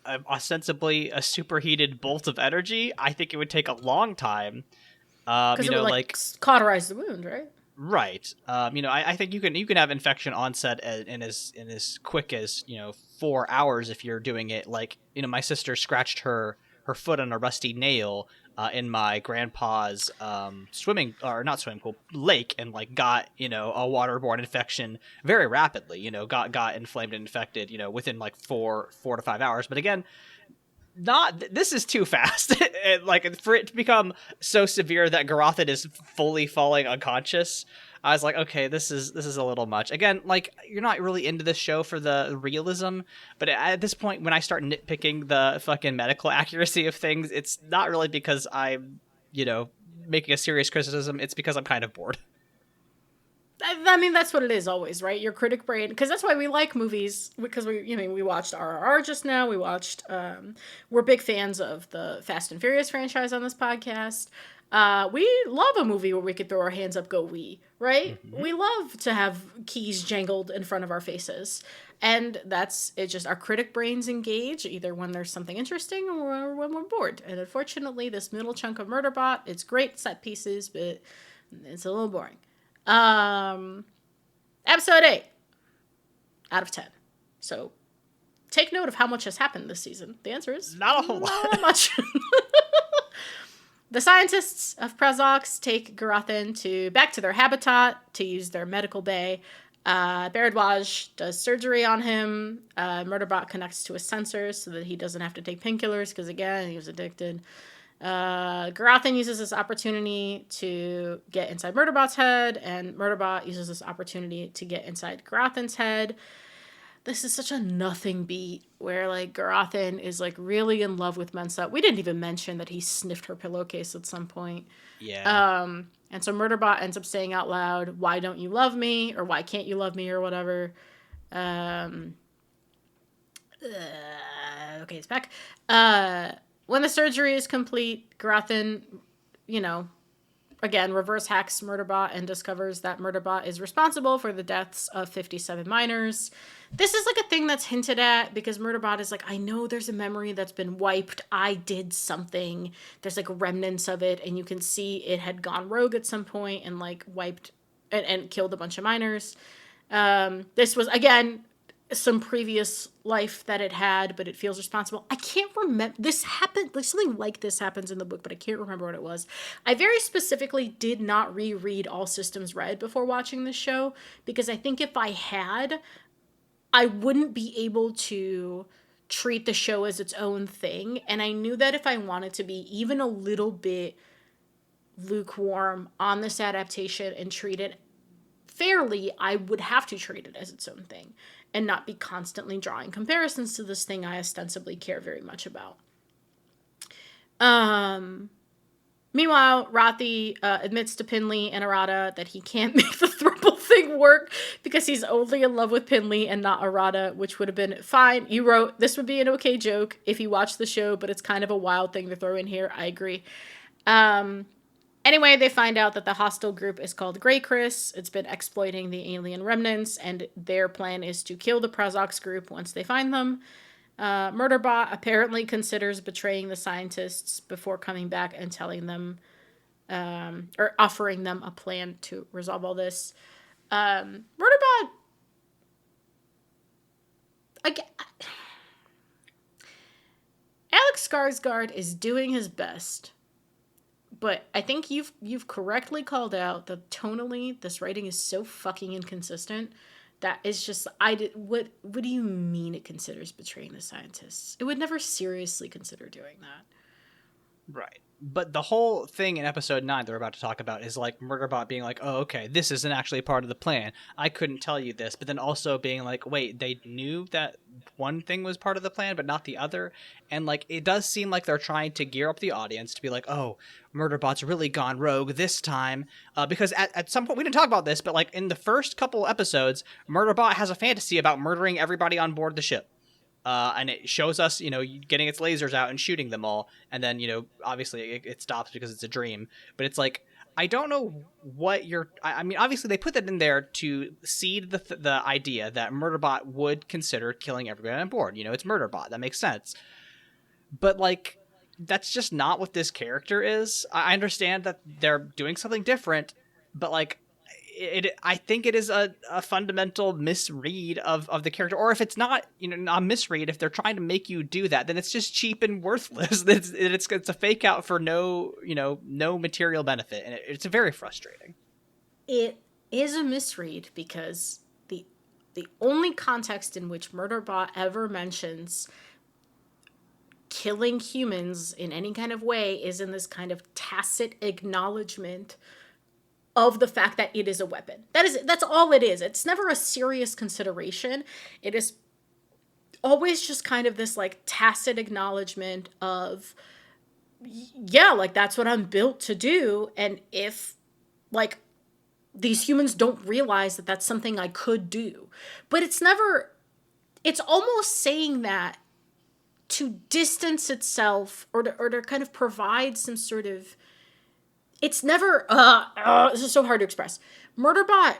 ostensibly a superheated bolt of energy, I think it would take a long time. Because it would like cauterize the wound, right? Right. I think you can have infection onset in as quick as 4 hours if you're doing it. Like, my sister scratched her foot on a rusty nail in my grandpa's lake, and like got a waterborne infection very rapidly. Got inflamed and infected within like 4 to 5 hours. But again, this is too fast. Like, for it to become so severe that Garathan is fully falling unconscious, I was like, okay, this is a little much. Again, like, you're not really into this show for the realism, but at this point, when I start nitpicking the fucking medical accuracy of things, it's not really because I'm, making a serious criticism. It's because I'm kind of bored. I mean, that's what it is always, right? Your critic brain, because that's why we like movies, because we watched RRR just now. We watched, we're big fans of the Fast and Furious franchise on this podcast. We love a movie where we could throw our hands up, go we, right? Mm-hmm. We love to have keys jangled in front of our faces. And it's just our critic brains engage either when there's something interesting or when we're bored. And unfortunately, this middle chunk of Murderbot, it's great set pieces, but it's a little boring. Episode 8 out of 10. So take note of how much has happened this season. The answer is not a whole lot. Not much. The scientists of Prezox take Garathan back to their habitat to use their medical bay. Beardwash does surgery on him. Murderbot connects to his sensors so that he doesn't have to take painkillers, because again, he was addicted. Garathan uses this opportunity to get inside Murderbot's head, and Murderbot uses this opportunity to get inside Garathan's head. This is such a nothing beat where, like, Garathan is, like, really in love with Mensa. We didn't even mention that he sniffed her pillowcase at some point. Yeah. And so Murderbot ends up saying out loud, "Why don't you love me?" or "Why can't you love me?" or whatever. Okay, it's back. When the surgery is complete, Garathan, again, reverse hacks Murderbot and discovers that Murderbot is responsible for the deaths of 57 miners. This is like a thing that's hinted at because Murderbot is like, I know there's a memory that's been wiped. I did something. There's like remnants of it, and you can see it had gone rogue at some point and like wiped and killed a bunch of miners. This was, again, some previous life that it had, but it feels responsible. I can't remember. This happened, like something like this happens in the book, but I can't remember what it was. I very specifically did not reread All Systems Red before watching this show, because I think if I had, I wouldn't be able to treat the show as its own thing. And I knew that if I wanted to be even a little bit lukewarm on this adaptation and treat it fairly, I would have to treat it as its own thing and not be constantly drawing comparisons to this thing I ostensibly care very much about. Meanwhile, Rathi admits to Pinley and Arata that he can't make the throuple thing work because he's only in love with Pinley and not Arata, which would have been fine. You wrote, this would be an okay joke if you watched the show, but it's kind of a wild thing to throw in here. I agree. Anyway, they find out that the hostile group is called Grey Chris. It's been exploiting the alien remnants, and their plan is to kill the Prezox group once they find them. Murderbot apparently considers betraying the scientists before coming back and telling them, or offering them a plan to resolve all this. Murderbot, Alex Skarsgård is doing his best, but I think you've correctly called out that tonally this writing is so fucking inconsistent that it's just what do you mean it considers betraying the scientists? It would never seriously consider doing that. Right. But the whole thing in episode 9 that we're about to talk about is like Murderbot being like, oh, okay, this isn't actually part of the plan. I couldn't tell you this. But then also being like, wait, they knew that one thing was part of the plan, but not the other. And like, it does seem like they're trying to gear up the audience to be like, oh, Murderbot's really gone rogue this time. Because at some point, we didn't talk about this, but like in the first couple episodes, Murderbot has a fantasy about murdering everybody on board the ship. And it shows us, getting its lasers out and shooting them all. And then, obviously it stops because it's a dream. But it's like, I don't know what I mean, obviously they put that in there to seed the idea that Murderbot would consider killing everybody on board. It's Murderbot. That makes sense. But, like, that's just not what this character is. I understand that they're doing something different, but, like, I think it is a fundamental misread of the character. Or if it's not, not a misread, if they're trying to make you do that, then it's just cheap and worthless. It's a fake out for no material benefit. And it's very frustrating. It is a misread because the only context in which Murderbot ever mentions killing humans in any kind of way is in this kind of tacit acknowledgement of the fact that it is a weapon. That's all it is. It's never a serious consideration. It is always just kind of this like tacit acknowledgement of, yeah, like that's what I'm built to do. And if like these humans don't realize that that's something I could do, but it's almost saying that to distance itself or to kind of provide some sort of, it's never, this is so hard to express. Murderbot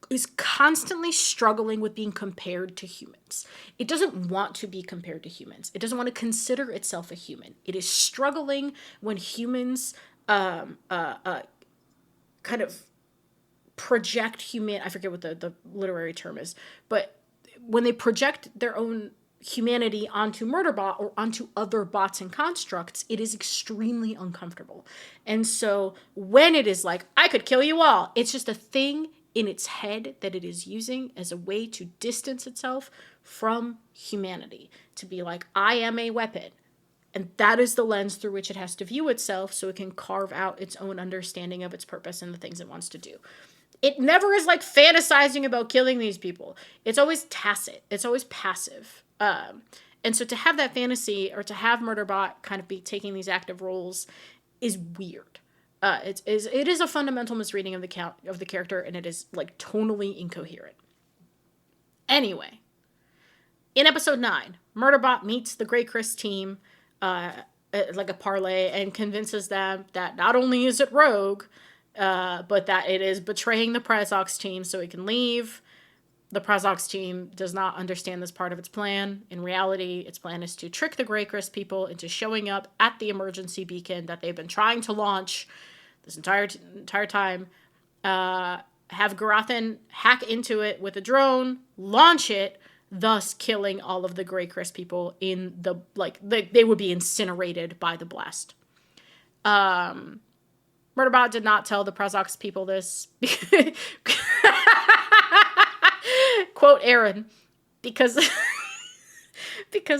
is constantly struggling with being compared to humans. It doesn't want to be compared to humans. It doesn't want to consider itself a human. It is struggling when humans kind of project I forget what the literary term is, but when they project their own humanity onto Murderbot or onto other bots and constructs, it is extremely uncomfortable. And so when it is like, I could kill you all, it's just a thing in its head that it is using as a way to distance itself from humanity. To be like, I am a weapon. And that is the lens through which it has to view itself so it can carve out its own understanding of its purpose and the things it wants to do. It never is like fantasizing about killing these people. It's always tacit. It's always passive. And so to have that fantasy or to have Murderbot kind of be taking these active roles is weird. It is a fundamental misreading of the character, and it is like tonally incoherent. Anyway, in episode 9, Murderbot meets the Grey Chris team, like a parlay, and convinces them that not only is it rogue, but that it is betraying the Prazox team so it can leave. The Prazox team does not understand this part of its plan. In reality, its plan is to trick the Grey Chris people into showing up at the emergency beacon that they've been trying to launch this entire time. Have Garathan hack into it with a drone, launch it, thus killing all of the Grey Chris people in they would be incinerated by the blast. Murderbot did not tell the Prazox people this. Quote Aaron, because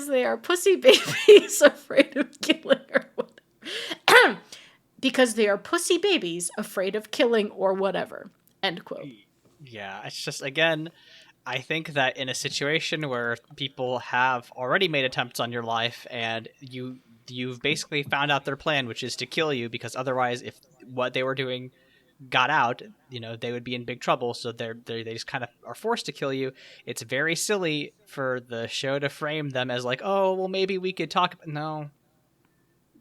they are pussy babies afraid of killing or whatever. Because they are pussy babies afraid of killing or whatever. End quote. Yeah, it's just, again, I think that in a situation where people have already made attempts on your life and you've basically found out their plan, which is to kill you, because otherwise if what they were doing got out, they would be in big trouble. So they just kind of are forced to kill you. It's very silly for the show to frame them as like, oh, well, maybe we could talk. No,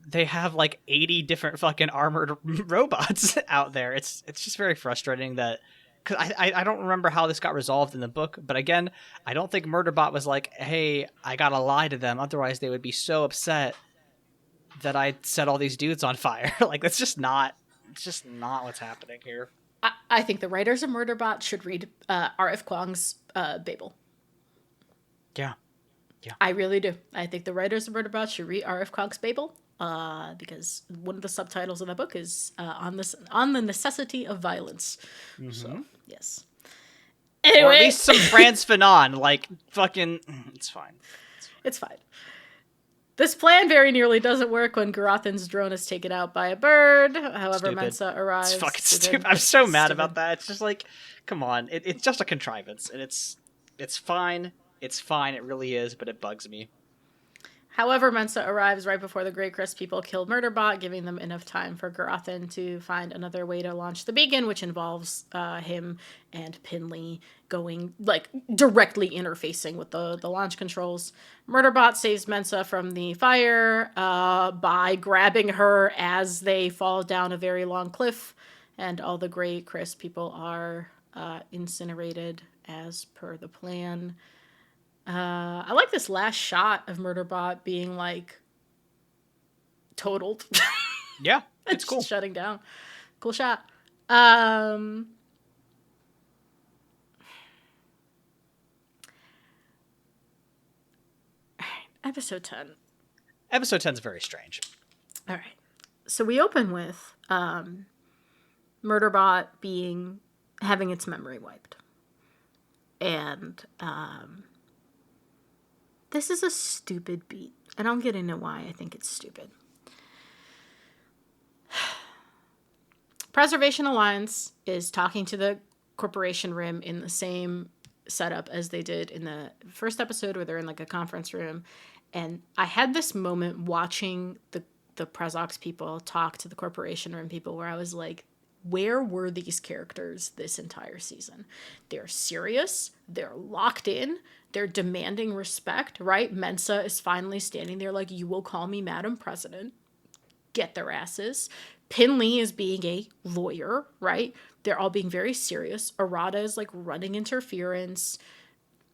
they have like 80 different fucking armored robots out there. It's just very frustrating that because I don't remember how this got resolved in the book, but again, I don't think Murderbot was like, hey, I gotta lie to them, otherwise they would be so upset that I set all these dudes on fire. Like, it's just not what's happening here. I think the writers of Murderbot should read R.F. Kuang's Babel. Yeah. I really do. I think the writers of Murderbot should read R.F. Kuang's Babel, because one of the subtitles of the book is on the necessity of violence. Mm-hmm. So, yes. Anyway. Or at least some Frantz Fanon, like, fucking, it's fine. It's fine. This plan very nearly doesn't work when Garathan's drone is taken out by a bird. However, stupid. Mensa arrives. It's fucking stupid. I'm so mad about that. It's just like, come on. It's just a contrivance, and it's fine. It's fine. It really is, but it bugs me. However, Mensa arrives right before the Great Crest people kill Murderbot, giving them enough time for Garathan to find another way to launch the beacon, which involves him and Pinley going, like, directly interfacing with the launch controls. Murderbot saves Mensa from the fire by grabbing her as they fall down a very long cliff, and all the Great Crest people are incinerated as per the plan. I like this last shot of Murderbot being, like, totaled. Yeah, it's cool. Shutting down. Cool shot. Episode 10. Episode 10 is very strange. All right. So we open with Murderbot having its memory wiped. And this is a stupid beat. And I'll get into why I think it's stupid. Preservation Alliance is talking to the Corporation Rim in the same setup as they did in the first episode, where they're in, like, a conference room. And I had this moment watching the Prezox people talk to the Corporation Rim people where I was like, where were these characters this entire season? They're serious. They're locked in. They're demanding respect, right? Mensa is finally standing there like, you will call me Madam President. Get their asses. Pinley is being a lawyer, right? They're all being very serious. Arata is, like, running interference.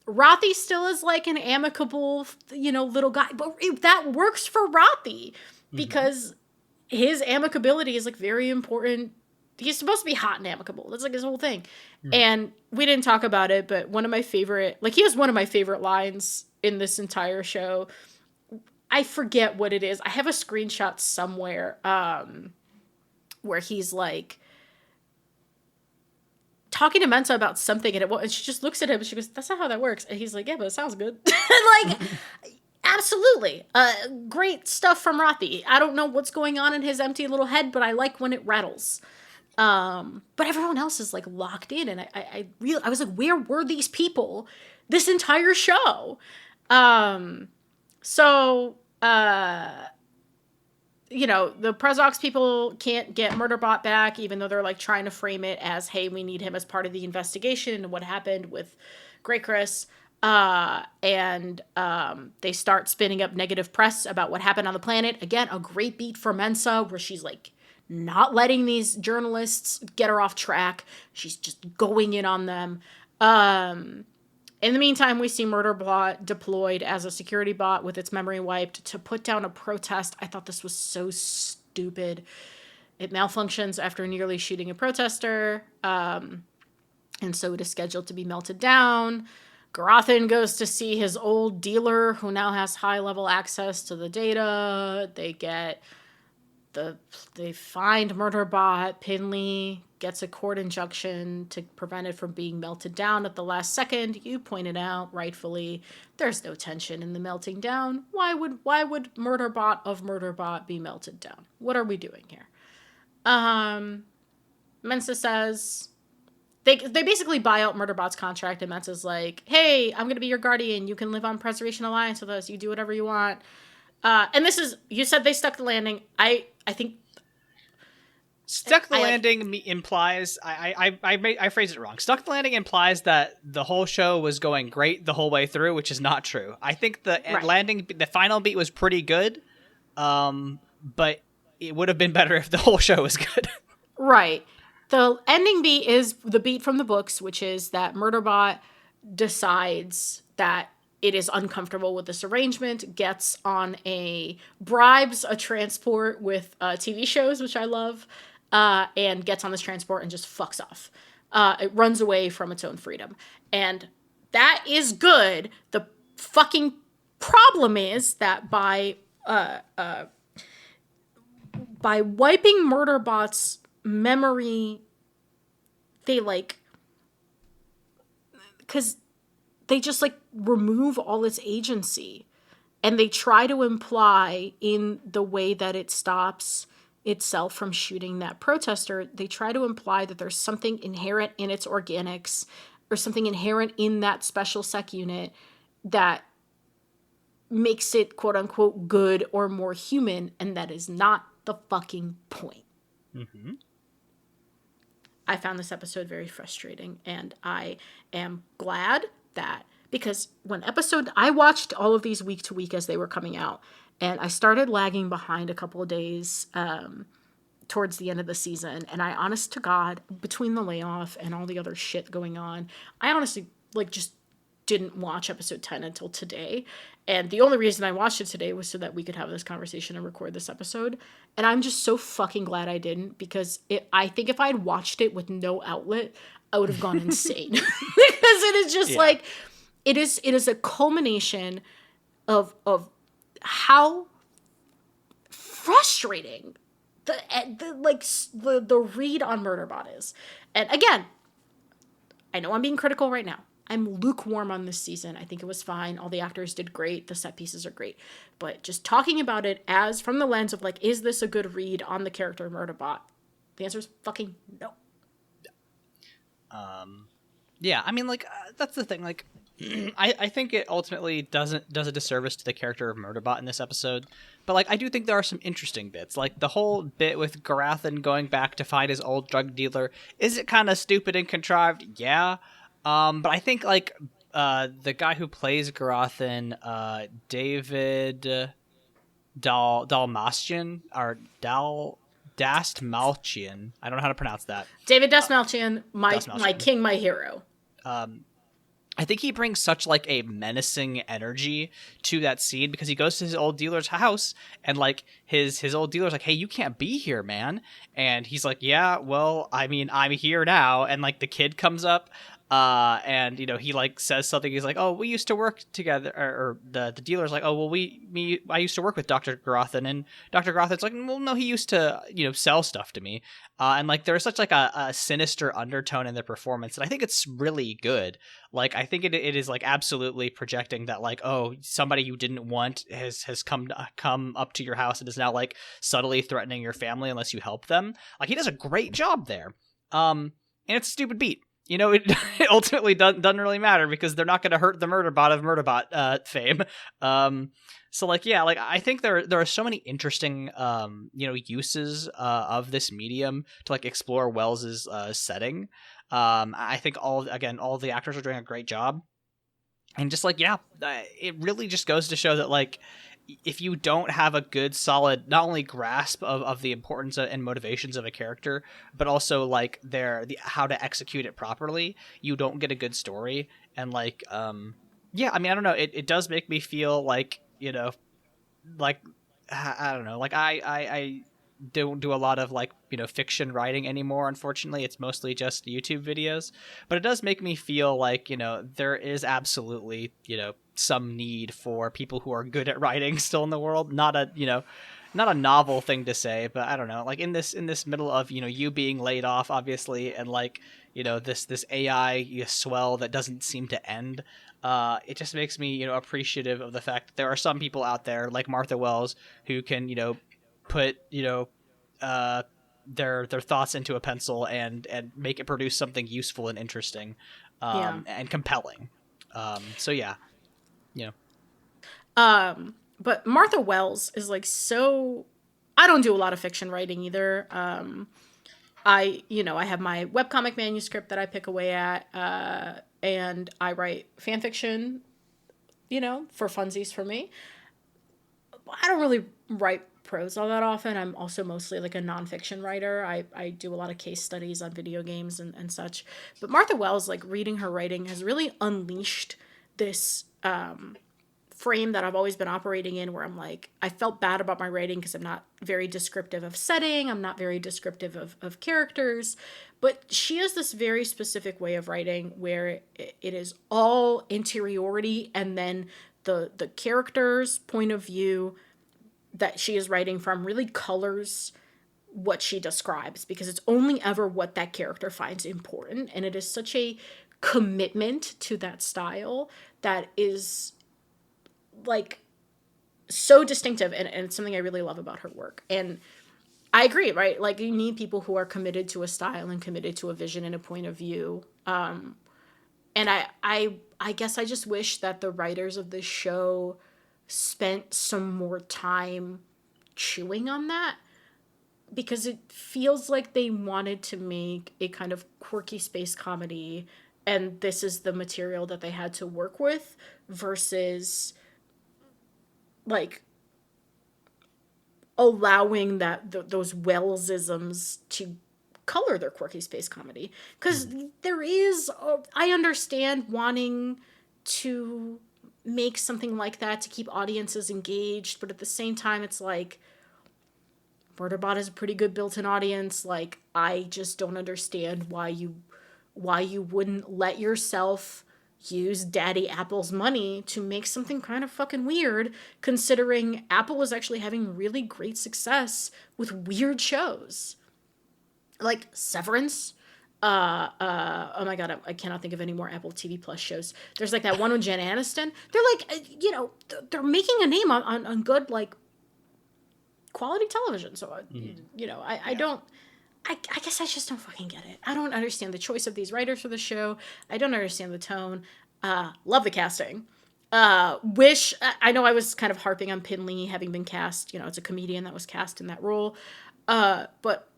Rothi still is, like, an amicable, little guy. But that works for Rothi because his amicability is, like, very important. He's supposed to be hot and amicable. That's, like, his whole thing. And we didn't talk about it, but he has one of my favorite lines in this entire show. I forget what it is. I have a screenshot somewhere where he's, like, talking to Mensa about something, and she just looks at him and she goes, that's not how that works. And he's like, yeah, but it sounds good. Like, absolutely. Great stuff from Rothi. I don't know what's going on in his empty little head, but I like when it rattles. But everyone else is, like, locked in, and I was like, where were these people this entire show? The Prezox people can't get Murderbot back, even though they're, like, trying to frame it as, hey, we need him as part of the investigation and what happened with Grey Chris. And they start spinning up negative press about what happened on the planet. Again, a great beat for Mensa, where she's, like, not letting these journalists get her off track. She's just going in on them. In the meantime, we see Murderbot deployed as a security bot with its memory wiped to put down a protest. I thought this was so stupid. It malfunctions after nearly shooting a protester. And so it is scheduled to be melted down. Garathan goes to see his old dealer, who now has high-level access to the data. They find Murderbot. Pinley gets a court injunction to prevent it from being melted down at the last second. You pointed out, rightfully, there's no tension in the melting down. Why would Murderbot of Murderbot be melted down? What are we doing here? Mensa says they basically buy out Murderbot's contract, and Mensa's like, hey, I'm going to be your guardian. You can live on Preservation Alliance with us. You do whatever you want. And this is, you said they stuck the landing. I think stuck the landing implies, I phrased it wrong. Stuck the landing implies that the whole show was going great the whole way through, which is not true. I think the final beat was pretty good, but it would have been better if the whole show was good. Right. The ending beat is the beat from the books, which is that Murderbot decides that it is uncomfortable with this arrangement, bribes a transport with TV shows, which I love, and gets on this transport and just fucks off. It runs away from its own freedom. And that is good. The fucking problem is that by wiping Murderbot's memory, they because they just remove all its agency, and they try to imply in the way that it stops itself from shooting that protester, they try to imply that there's something inherent in its organics or something inherent in that special sec unit that makes it quote unquote good or more human, and that is not the fucking point. Mm-hmm. I found this episode very frustrating, and I am glad that, because I watched all of these week to week as they were coming out, and I started lagging behind a couple of days towards the end of the season, and I, honest to God, between the layoff and all the other shit going on, I honestly just didn't watch episode 10 until today. And the only reason I watched it today was so that we could have this conversation and record this episode. And I'm just so fucking glad I didn't, because I think if I had watched it with no outlet, I would have gone insane. Because it is just it is a culmination of how frustrating the read on Murderbot is. And again, I know I'm being critical right now. I'm lukewarm on this season. I think it was fine. All the actors did great. The set pieces are great. But just talking about it as from the lens of is this a good read on the character Murderbot? The answer is fucking no. Yeah, I mean, that's the thing. I think it ultimately does a disservice to the character of Murderbot in this episode. But I do think there are some interesting bits. The whole bit with Garathan going back to find his old drug dealer. Is it kind of stupid and contrived? Yeah. But I think the guy who plays Garathan, David Dalmastian or Dastmalchian. I don't know how to pronounce that. David Dastmalchian, my king, my hero. I think he brings such a menacing energy to that scene, because he goes to his old dealer's house and his old dealer's hey, you can't be here, man. And he's yeah, well, I mean, I'm here now. And the kid comes up. And he says something. He's oh, we used to work together, or the dealer's oh, well, I used to work with Dr. Garathan, and Dr. Garathan's well, no, he used to sell stuff to me. And there's such a sinister undertone in the performance, and I think it's really good. I think it is absolutely projecting that oh, somebody you didn't want has come up to your house and is now subtly threatening your family unless you help them. He does a great job there. And it's a stupid beat. It ultimately doesn't really matter, because they're not going to hurt the Murderbot of Murderbot fame. So I think there are so many interesting uses of this medium to explore Wells's setting. I think all the actors are doing a great job, and just it really just goes to show that if you don't have a good, solid, not only grasp of the importance and motivations of a character, but also how to execute it properly, you don't get a good story. And yeah, I mean, I don't know. It does make me feel I don't know. I don't do a lot of fiction writing anymore. Unfortunately, it's mostly just YouTube videos, but it does make me feel there is absolutely, some need for people who are good at writing still in the world. Not a novel thing to say, but I don't know, in this middle of, you being laid off, obviously, and this AI swell that doesn't seem to end. It just makes me, appreciative of the fact that there are some people out there like Martha Wells who can, put, their thoughts into a pencil and make it produce something useful and interesting, and compelling. So yeah. But Martha Wells is so, I don't do a lot of fiction writing either. I have my webcomic manuscript that I pick away at, and I write fan fiction, for funsies for me. I don't really write prose all that often. I'm also mostly like a nonfiction writer. I do a lot of case studies on video games and such. But Martha Wells, like reading her writing has really unleashed this frame that I've always been operating in, where I'm like, I felt bad about my writing because I'm not very descriptive of setting, I'm not very descriptive of characters, but she has this very specific way of writing where it is all interiority, and then the character's point of view that she is writing from really colors what she describes, because it's only ever what that character finds important, and it is such a commitment to that style that is like so distinctive, and it's something I really love about her work. And I agree, right? Like, you need people who are committed to a style and committed to a vision and a point of view. And I guess I just wish that the writers of this show spent some more time chewing on that, because it feels like they wanted to make a kind of quirky space comedy, and this is the material that they had to work with, versus like allowing those Wellsisms to color their quirky space comedy. Because there is, I understand wanting to make something like that to keep audiences engaged, but at the same time, it's like, Murderbot is a pretty good built-in audience. Like, I just don't understand why you wouldn't let yourself use Daddy Apple's money to make something kind of fucking weird, considering Apple is actually having really great success with weird shows. Like Severance. Oh my god, I cannot think of any more Apple TV Plus shows. There's like that one with Jen Aniston. They're like, they're making a name on good, like, quality television. So, I don't... I guess I just don't fucking get it. I don't understand the choice of these writers for the show. I don't understand the tone. Love the casting. I know I was kind of harping on Pinley having been cast. It's a comedian that was cast in that role. But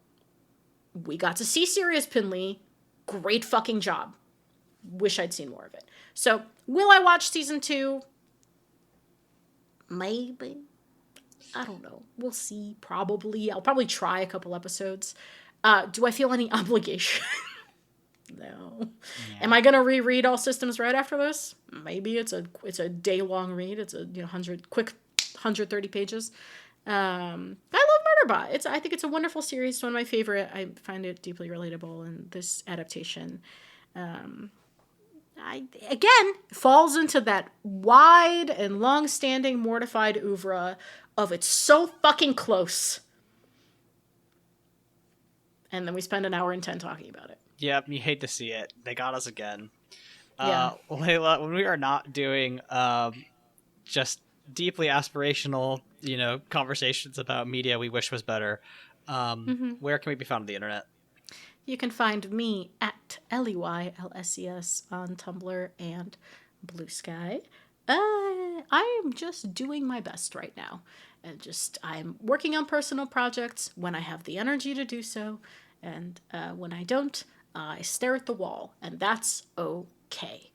we got to see serious Pinley. Great fucking job. Wish I'd seen more of it. So, will I watch season 2? Maybe. I don't know. We'll see. Probably. I'll probably try a couple episodes. Do I feel any obligation? No. Yeah. Am I gonna reread All Systems Red after this? Maybe. It's a day-long read. It's a 130 pages. I love Murderbot. I think it's a wonderful series. It's one of my favorite. I find it deeply relatable, and this adaptation, again, falls into that wide and long-standing Mortified oeuvre of it's so fucking close. And then we spend an hour and 10 talking about it. Yep, you hate to see it. They got us again. Yeah. Leyla, when we are not doing just deeply aspirational, conversations about media we wish was better, where can we be found on the internet? You can find me at LEYLSES on Tumblr and Blue Sky. I am just doing my best right now. And I'm working on personal projects when I have the energy to do so. And when I don't, I stare at the wall. And that's okay.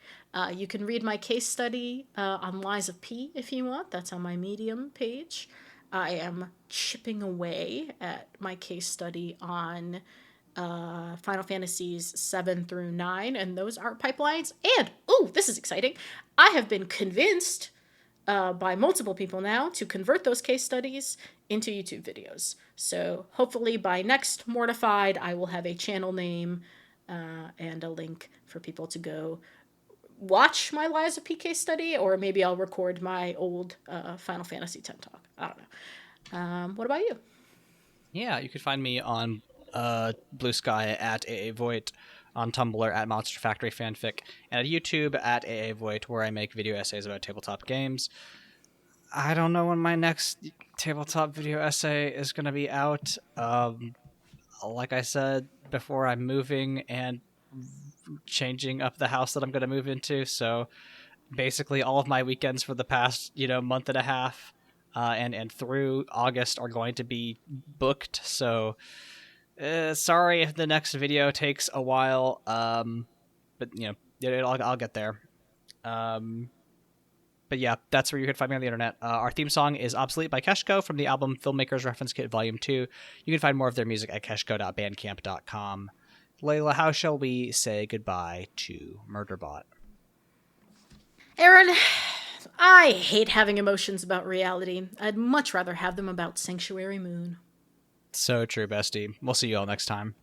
You can read my case study on Lies of P if you want. That's on my Medium page. I am chipping away at my case study on Final Fantasies 7 through 9 and those art pipelines. And, this is exciting, I have been convinced by multiple people now to convert those case studies into YouTube videos. So hopefully by next Mortified, I will have a channel name and a link for people to go watch my Lies of P case study, or maybe I'll record my old Final Fantasy X talk. I don't know. What about you? Yeah, you can find me on Blue Sky at AA Voigt, on Tumblr at Monster Factory Fanfic, and at YouTube at AA Voigt, where I make video essays about tabletop games. I don't know when my next tabletop video essay is going to be out. Like I said before, I'm moving and changing up the house that I'm going to move into, so basically all of my weekends for the past month and a half and through August are going to be booked, so sorry if the next video takes a while, but I'll get there. But But yeah, that's where you can find me on the internet. Our theme song is Obsolete by Keshco from the album Filmmaker's Reference Kit Volume 2. You can find more of their music at keshco.bandcamp.com. Leyla, how shall we say goodbye to Murderbot? Aaron, I hate having emotions about reality. I'd much rather have them about Sanctuary Moon. So true, bestie. We'll see you all next time.